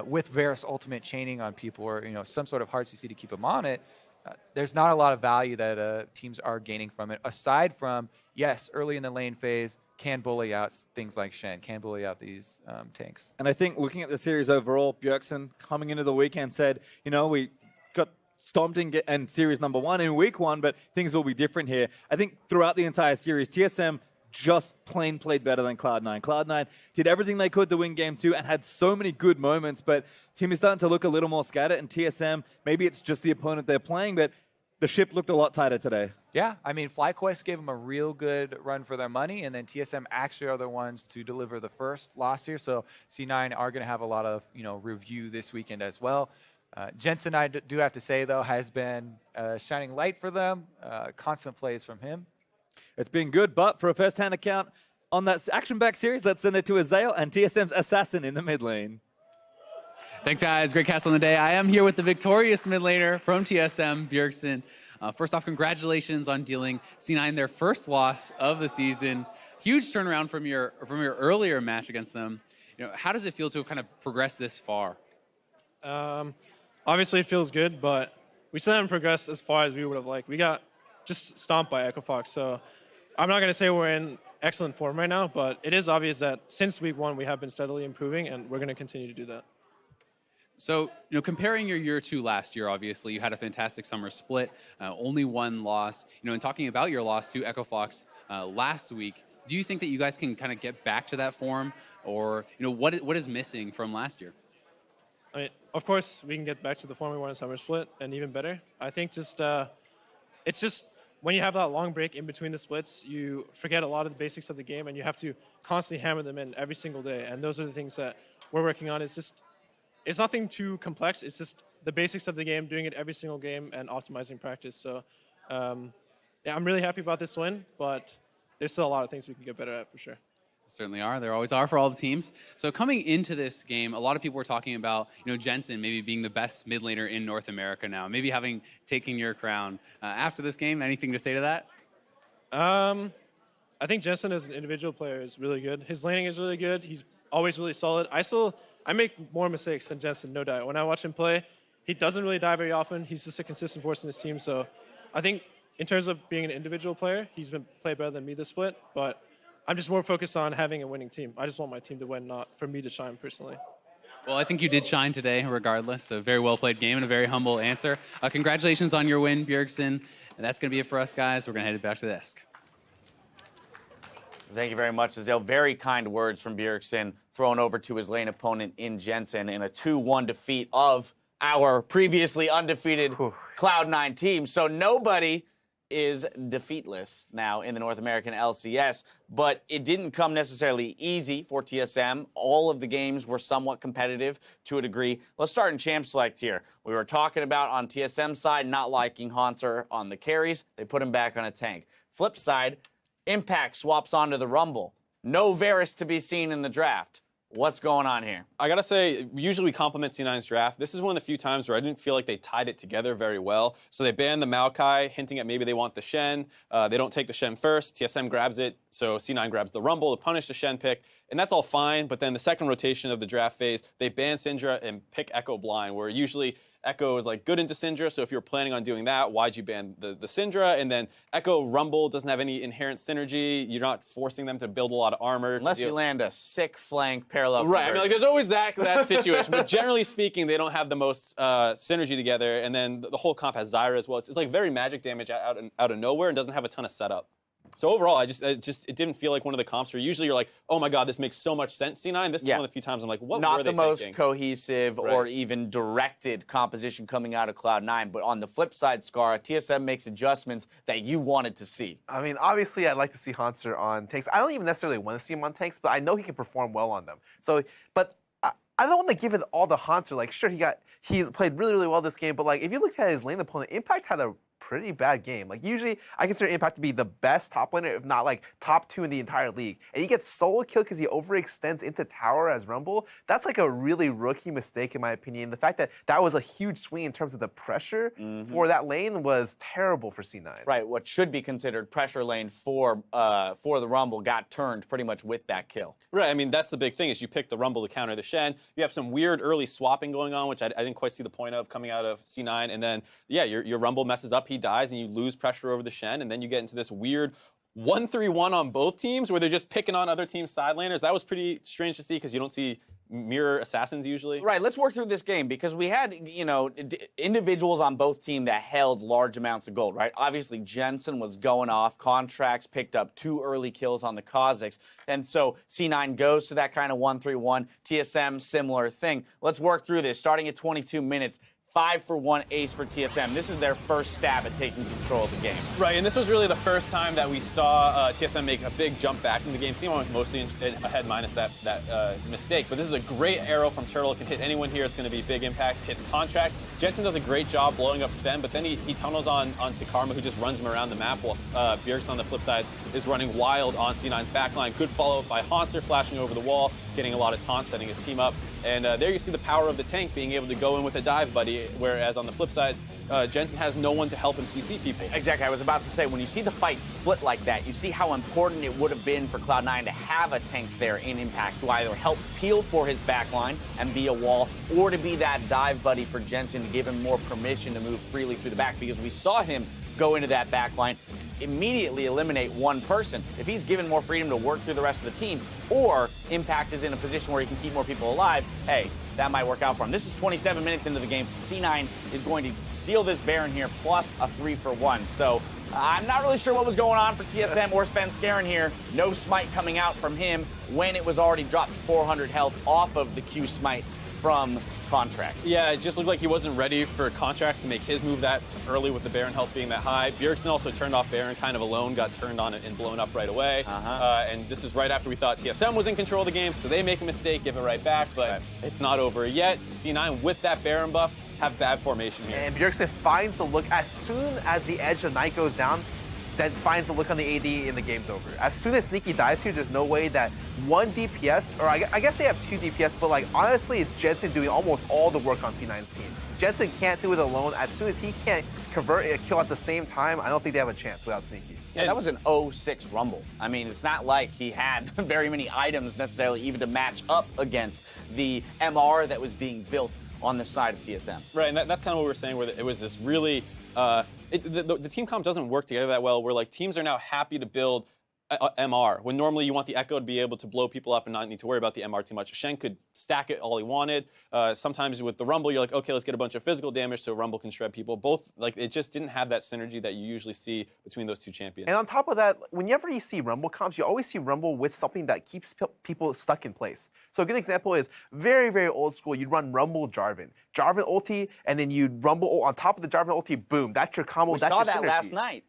with Varus ultimate chaining on people, or some sort of hard CC to keep him on it, there's not a lot of value that teams are gaining from it, aside from, yes, early in the lane phase, can bully out things like Shen, can bully out these tanks. And I think looking at the series overall, Bjergsen coming into the weekend said, we got stomped in series number 1 in week 1, but things will be different here. I think throughout the entire series, TSM just plain played better than Cloud9. Cloud9 did everything they could to win game 2 and had so many good moments, but team is starting to look a little more scattered, and TSM, maybe it's just the opponent they're playing, but the ship looked a lot tighter today. Yeah, I mean, FlyQuest gave them a real good run for their money, and then TSM actually are the ones to deliver the first loss here, so C9 are going to have a lot of, review this weekend as well. Jensen, I do have to say, though, has been a shining light for them. Constant plays from him. It's been good, but for a first-hand account on that action-backed series, let's send it to Azael and TSM's Assassin in the mid lane. Thanks, guys. Great castle in the day. I am here with the victorious mid laner from TSM, Bjergsen. First off, congratulations on dealing C9 their first loss of the season. Huge turnaround from your earlier match against them. How does it feel to have kind of progressed this far? Obviously, it feels good, but we still haven't progressed as far as we would have liked. We got just stomped by EchoFox, so I'm not going to say we're in excellent form right now, but it is obvious that since week 1, we have been steadily improving, and we're going to continue to do that. So, comparing your year 2 last year, obviously, you had a fantastic summer split, only 1 loss. And talking about your loss to EchoFox last week, do you think that you guys can kind of get back to that form, or what is missing from last year? I mean, of course, we can get back to the form we won in summer split, and even better. I think it's just when you have that long break in between the splits, you forget a lot of the basics of the game, and you have to constantly hammer them in every single day. And those are the things that we're working on. It's nothing too complex. It's just the basics of the game, doing it every single game, and optimizing practice. So, yeah, I'm really happy about this win, but there's still a lot of things we can get better at for sure. Certainly are. There always are for all the teams. So coming into this game, a lot of people were talking about, Jensen maybe being the best mid laner in North America now, maybe having taken your crown. After this game, anything to say to that? I think Jensen as an individual player is really good. His laning is really good. He's always really solid. I still I make more mistakes than Jensen, no doubt. When I watch him play, he doesn't really die very often. He's just a consistent force in his team. So I think in terms of being an individual player, he's been played better than me this split. But I'm just more focused on having a winning team. I just want my team to win, not for me to shine personally. Well, I think you did shine today, regardless. A very well-played game and a very humble answer. Congratulations on your win, Bjergsen. And that's going to be it for us, guys. We're going to head back to the desk. Thank you very much, Azale. Very kind words from Bjergsen, thrown over to his lane opponent in Jensen in a 2-1 defeat of our previously undefeated Cloud9 team. So nobody is defeatless now in the North American LCS, but it didn't come necessarily easy for TSM. All of the games were somewhat competitive to a degree. Let's start in Champ Select here. We were talking about on TSM side not liking Hanser on the carries. They put him back on a tank. Flip side, Impact swaps onto the Rumble. No Varus to be seen in the draft. What's going on here? I gotta say, usually we compliment C9's draft. This is one of the few times where I didn't feel like they tied it together very well. So they banned the Maokai, hinting at maybe they want the Shen. They don't take the Shen first. TSM grabs it, so C9 grabs the Rumble to punish the Shen pick. And that's all fine, but then the second rotation of the draft phase, they ban Syndra and pick Echo blind, where usually Echo is like good into Syndra, so if you're planning on doing that, why'd you ban the Syndra? And then Echo Rumble doesn't have any inherent synergy. You're not forcing them to build a lot of armor. Unless you land a sick flank parallel. Right, I mean, like, there's always that situation, but generally speaking, they don't have the most synergy together, and then the whole comp has Zyra as well. It's like very magic damage out of nowhere and doesn't have a ton of setup. So overall, it didn't feel like one of the comps where usually you're like, oh my god, this makes so much sense, C9. This is one of the few times I'm like, what Not were they the most thinking? cohesive or even directed composition coming out of Cloud9, but on the flip side, Scar, TSM makes adjustments that you wanted to see. I mean, obviously, I'd like to see Hanser on tanks. I don't even necessarily want to see him on tanks, but I know he can perform well on them. So, but I don't want to give it all to Hanser. Like, sure, he played really, really well this game, but like, if you look at his lane opponent, Impact had a pretty bad game. Like, usually I consider Impact to be the best top laner, if not like top 2 in the entire league. And he gets solo kill because he overextends into tower as Rumble. That's like a really rookie mistake in my opinion. The fact that that was a huge swing in terms of the pressure for that lane was terrible for C9. Right, what should be considered pressure lane for the Rumble got turned pretty much with that kill. Right, I mean, that's the big thing is you pick the Rumble to counter the Shen. You have some weird early swapping going on, which I didn't quite see the point of coming out of C9. And then, yeah, your Rumble messes up, he dies, and you lose pressure over the Shen. And then you get into this weird 1-3-1 on both teams where they're just picking on other teams' side laners. That was pretty strange to see because you don't see mirror assassins usually. Right, let's work through this game because we had, individuals on both teams that held large amounts of gold, right? Obviously, Jensen was going off. Contracts picked up 2 early kills on the Kazakhs. And so C9 goes to that kind of 1-3-1. TSM, similar thing. Let's work through this. Starting at 22 minutes, 5-for-1 ace for TSM. This is their first stab at taking control of the game. Right, and this was really the first time that we saw TSM make a big jump back in the game. C1 was mostly ahead minus that mistake, but this is a great arrow from Turtle. It can hit anyone here. It's going to be big impact. Hits Contracts. Jensen does a great job blowing up Sven, but then he tunnels on Sikarma, who just runs him around the map, while Bjergsen on the flip side is running wild on C9's backline. Good follow-up by Hanser, flashing over the wall, getting a lot of taunts, setting his team up. And there you see the power of the tank being able to go in with a dive buddy, whereas on the flip side, Jensen has no one to help him CC people. Exactly. I was about to say, when you see the fight split like that, you see how important it would have been for Cloud9 to have a tank there in Impact to either help peel for his backline and be a wall, or to be that dive buddy for Jensen to give him more permission to move freely through the back, because we saw him go into that backline, immediately eliminate one person. If he's given more freedom to work through the rest of the team, or Impact is in a position where he can keep more people alive, hey, that might work out for him. This is 27 minutes into the game. C9 is going to steal this Baron here, plus a 3-for-1. So I'm not really sure what was going on for TSM or Sven Skaren here. No smite coming out from him when it was already dropped 400 health off of the Q smite from Contracts. Yeah, it just looked like he wasn't ready for Contracts to make his move that early with the Baron health being that high. Bjergsen also turned off Baron kind of alone, got turned on and blown up right away. And this is right after we thought TSM was in control of the game, so they make a mistake, give it right back, but it's not over yet. C9 with that Baron buff have bad formation here. And Bjergsen finds the look as soon as the edge of night goes down. Zed finds the look on the AD and the game's over. As soon as Sneaky dies here, there's no way that one DPS, or I guess they have 2 DPS, but like honestly, it's Jensen doing almost all the work on C9's team. Jensen can't do it alone. As soon as he can't convert a kill at the same time, I don't think they have a chance without Sneaky. Yeah, that was an 0-6 Rumble. I mean, it's not like he had very many items necessarily even to match up against the MR that was being built on the side of TSM. Right, and that's kind of what we were saying, where it was this really, the team comp doesn't work together that well, where like teams are now happy to build MR, when normally you want the Echo to be able to blow people up and not need to worry about the MR too much. Shen could stack it all he wanted. Sometimes with the Rumble, you're like, okay, let's get a bunch of physical damage so Rumble can shred people. Both, like, it just didn't have that synergy that you usually see between those two champions. And on top of that, whenever you see Rumble comps, you always see Rumble with something that keeps people stuck in place. So a good example is very, very old school. You'd run Rumble Jarvan. Jarvan ulti, and then you'd Rumble on top of the Jarvan ulti, boom. That's your combo, We that's your saw that synergy. last night.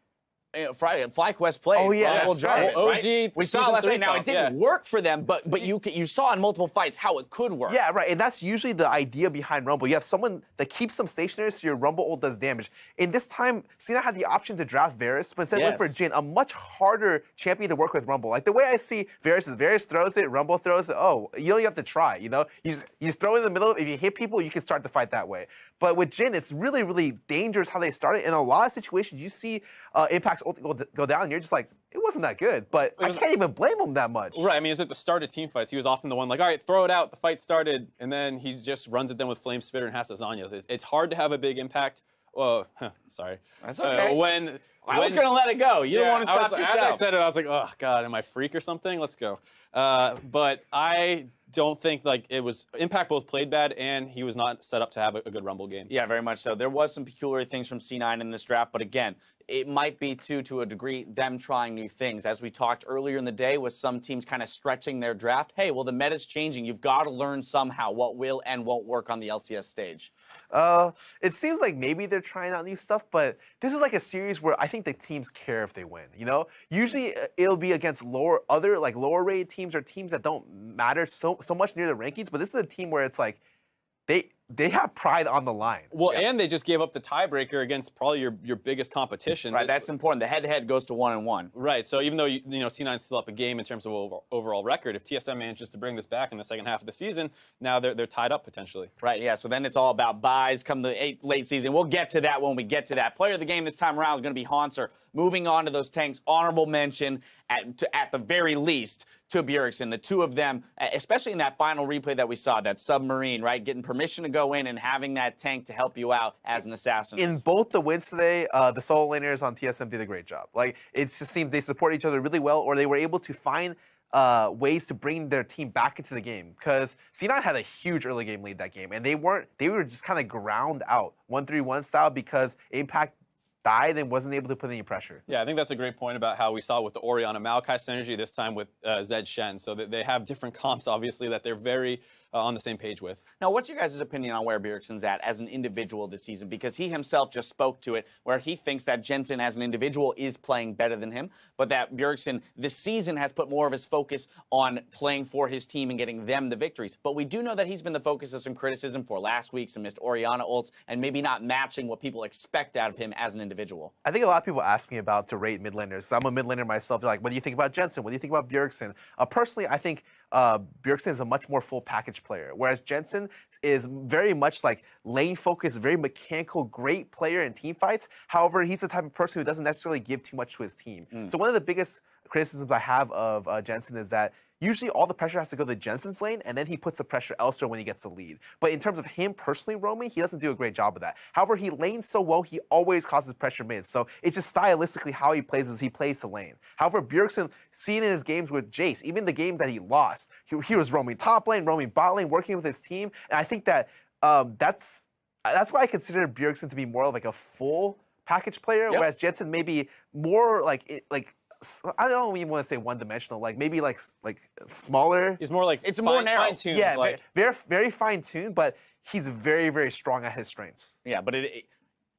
FlyQuest played. Oh, yeah, Rumble that's right. Jarvan, right? OG We saw it season last 3 night. Now, it comp, didn't yeah. work for them, but you saw in multiple fights how it could work. Yeah, right, and that's usually the idea behind Rumble. You have someone that keeps them stationary so your Rumble ult does damage. In this time, Cena had the option to draft Varus, but instead went for Yes. Jhin, a much harder champion to work with Rumble. Like the way I see Varus is Varus throws it, Rumble throws it. Oh, you only have to try, you know? You just throw it in the middle. If you hit people, you can start the fight that way. But with Jhin, it's really, really dangerous how they started. In a lot of situations, you see Impact's ult go down, and you're just like, it wasn't that good. But I can't even blame him that much. Right, I mean, it's at the start of team fights. He was often the one like, all right, throw it out, the fight started, and then he just runs at them with Flame Spitter and has lasagnas. It's hard to have a big impact. Oh, sorry. That's okay. I was when- going to let it go. You don't want to stop As yourself. I said it, I was like, oh, God, am I a freak or something? Let's go. But I don't think, like, it was... Impact both played bad, and he was not set up to have a good Rumble game. Yeah, very much so. There was some peculiar things from C9 in this draft, but again, it might be, too, to a degree, them trying new things. As we talked earlier in the day with some teams kind of stretching their draft, hey, well, the meta's changing. You've got to learn somehow what will and won't work on the LCS stage. It seems like maybe they're trying out new stuff, but this is like a series where I think the teams care if they win, you know? Usually it'll be against lower rated teams or teams that don't matter so much near the rankings, but this is a team where it's like they have pride on the line. Well, and they just gave up the tiebreaker against probably your biggest competition. Right, that's important. The head-to-head goes to 1-1. Right, so even though you know C9's still up a game in terms of overall record, if TSM manages to bring this back in the second half of the season, now they're tied up potentially. Right, yeah, so then it's all about buys come the late season. We'll get to that when we get to that. Player of the game this time around is going to be Hanser. Moving on to those tanks, honorable mention at the very least to Bjergsen. The two of them, especially in that final replay that we saw, that submarine, right, getting permission to go in and having that tank to help you out as an assassin. In both the wins today, the solo laners on TSM did a great job. Like, it just seems they support each other really well, or they were able to find ways to bring their team back into the game. Because C9 had a huge early game lead that game, and they were just kind of ground out 1-3-1 style because Impact died and wasn't able to put any pressure. Yeah, I think that's a great point about how we saw with the Orianna Maokai synergy, this time with Zed Shen. So they have different comps, obviously, that they're very on the same page with. Now, what's your guys' opinion on where Bjergsen's at as an individual this season? Because he himself just spoke to it, where he thinks that Jensen as an individual is playing better than him, but that Bjergsen this season has put more of his focus on playing for his team and getting them the victories. But we do know that he's been the focus of some criticism for last week, some missed Orianna ults, and maybe not matching what people expect out of him as an individual. I think a lot of people ask me about to rate mid laners. I'm a mid laner myself. They're like, what do you think about Jensen? What do you think about Bjergsen? Personally, I think Bjergsen is a much more full package player, whereas Jensen is very much like lane focused, very mechanical, great player in team fights. However, he's the type of person who doesn't necessarily give too much to his team. So one of the biggest criticisms I have of Jensen is that usually all the pressure has to go to Jensen's lane, and then he puts the pressure elsewhere when he gets the lead. But in terms of him personally roaming, he doesn't do a great job of that. However, he lanes so well, he always causes pressure mid. So it's just stylistically how he plays as he plays the lane. However, Bjergsen, seen in his games with Jace, even the games that he lost, he was roaming top lane, roaming bot lane, working with his team. And I think that that's why I consider Bjergsen to be more of like a full package player, whereas Jensen maybe more like I don't even want to say one-dimensional, like maybe like smaller. He's more like It's more narrow. fine-tuned. Yeah, like, very, very fine-tuned, but he's very, very strong at his strengths. Yeah, but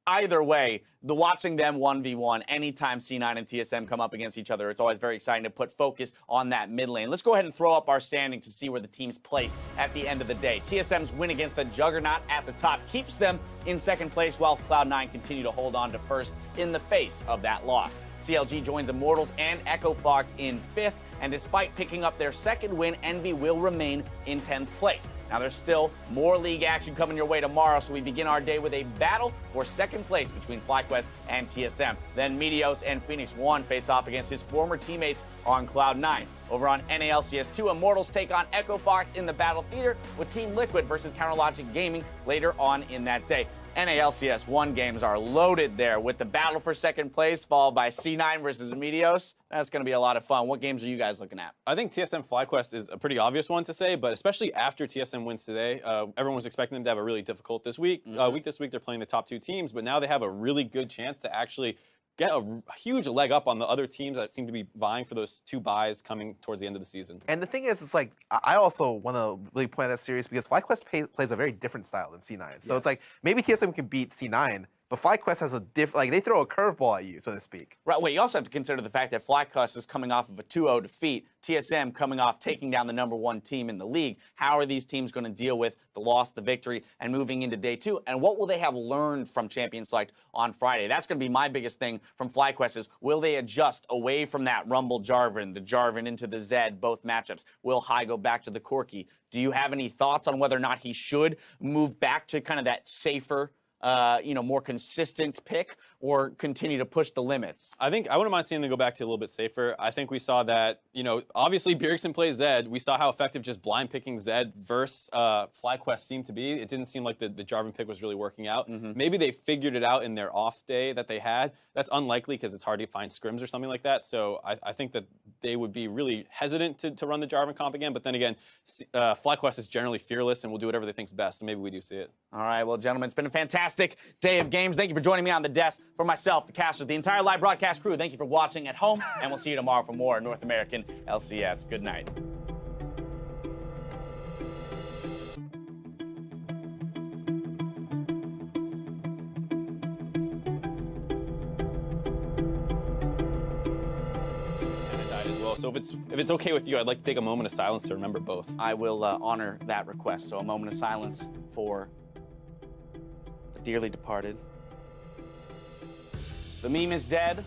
either way, watching them 1v1 anytime C9 and TSM come up against each other, it's always very exciting to put focus on that mid lane. Let's go ahead and throw up our standings to see where the teams place at the end of the day. TSM's win against the Juggernaut at the top keeps them in second place, while Cloud9 continue to hold on to first in the face of that loss. CLG joins Immortals and Echo Fox in fifth, and despite picking up their second win, Envy will remain in 10th place. Now, there's still more league action coming your way tomorrow, so we begin our day with a battle for second place between FlyQuest and TSM. Then Meteos and Phoenix 1 face off against his former teammates on Cloud9. Over on NALCS 2, Immortals take on Echo Fox in the Battle Theater with Team Liquid versus Counterlogic Gaming later on in that day. NALCS 1 games are loaded there with the battle for second place, followed by C9 versus Meteos. That's going to be a lot of fun. What games are you guys looking at? I think TSM FlyQuest is a pretty obvious one to say, but especially after TSM wins today, everyone was expecting them to have a really difficult this week. This week they're playing the top 2 teams, but now they have a really good chance to actually get a huge leg up on the other teams that seem to be vying for those 2 buys coming towards the end of the season. And the thing is, it's like, I also want to really point out that series because FlyQuest plays a very different style than C9. So it's like, maybe TSM can beat C9, but FlyQuest has a different, like, they throw a curveball at you, so to speak. Right, well, you also have to consider the fact that FlyQuest is coming off of a 2-0 defeat, TSM coming off taking down the #1 team in the league. How are these teams going to deal with the loss, the victory, and moving into day 2? And what will they have learned from Champion Select on Friday? That's going to be my biggest thing from FlyQuest is, will they adjust away from that Rumble Jarvan, the Jarvan into the Zed, both matchups? Will High go back to the Corki? Do you have any thoughts on whether or not he should move back to kind of that safer, more consistent pick, or continue to push the limits? I wouldn't mind seeing them go back to a little bit safer. I think we saw that, obviously Bjergsen plays Zed. We saw how effective just blind picking Zed versus FlyQuest seemed to be. It didn't seem like the Jarvan pick was really working out. Maybe they figured it out in their off day that they had. That's unlikely because it's hard to find scrims or something like that. So I think that they would be really hesitant to run the Jarvan comp again. But then again, FlyQuest is generally fearless and will do whatever they think's best. So maybe we do see it. All right, well, gentlemen, it's been a fantastic day of games. Thank you for joining me on the desk. For myself, the casters, the entire live broadcast crew, thank you for watching at home, and we'll see you tomorrow for more North American LCS. Good night. So if it's okay with you, I'd like to take a moment of silence to remember both. I will honor that request. So a moment of silence for the dearly departed. The meme is dead.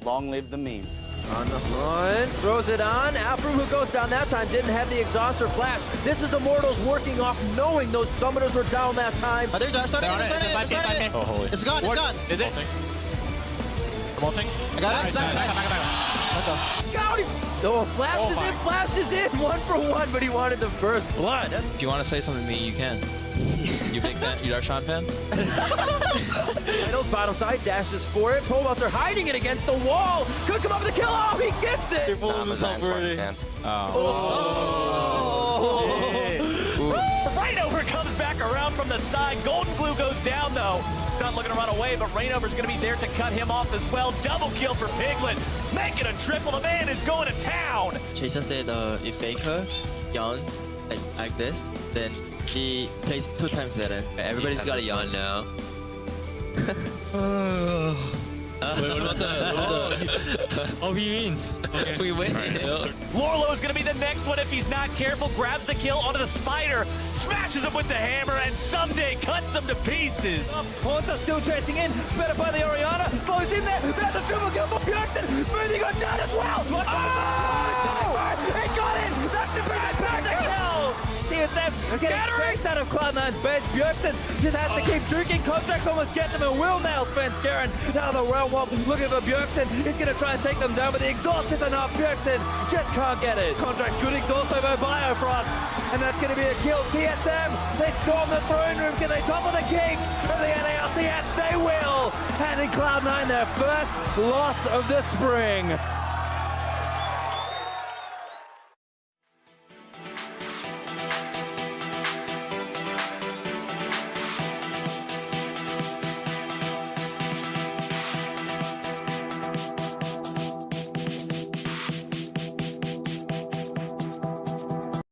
Long live the meme. On the front, throws it on. Afro, who goes down that time, didn't have the exhauster flash. This is Immortals working off, knowing those summoners were down last time. Oh, they're done. Oh, holy. It's gone. It's gone. Is it? I'm ulting. I got it. Got him! Oh, Flash is in, 1-for-1, but he wanted the first blood. If you want to say something to me, you can. You big fan? You Darshan fan? Idol's bottom side, dashes for it. Pole-Buster hiding it against the wall. Could come up with a kill. Oh, he gets it! You're pulling this up already. Rainover comes back around from the side. Golden Glue goes down, though. Stunt looking to run away, but Rainover's going to be there to cut him off as well. Double kill for Piglet. Make it a triple. The man is going to town. Chaser said if Faker yawns like this, then he plays 2 times better. Everybody's got a yawn now. Wait, what about the... Oh, we win. Okay. We win. Right. Lorlo's going to be the next one if he's not careful. Grabs the kill onto the spider, smashes him with the hammer, and someday cuts him to pieces. Ponta still chasing in, sped up by the Orianna, slows in there. That's a triple kill for Bjergsen. Smoothie got down as well. He got it. That's the perfect kill. TSM getting traced out of Cloud9's base. Bjergsen just has to keep drinking. Contracts almost gets him and will nail Svenskeren. Now the round one looking for Bjergsen. He's going to try and take them down, but the exhaust is enough. Bjergsen just can't get it. Contracts good exhaust over Biofrost, and that's going to be a kill. TSM, they storm the throne room. Can they topple the kings of the NALCS? They will. And in Cloud9, their first loss of the spring.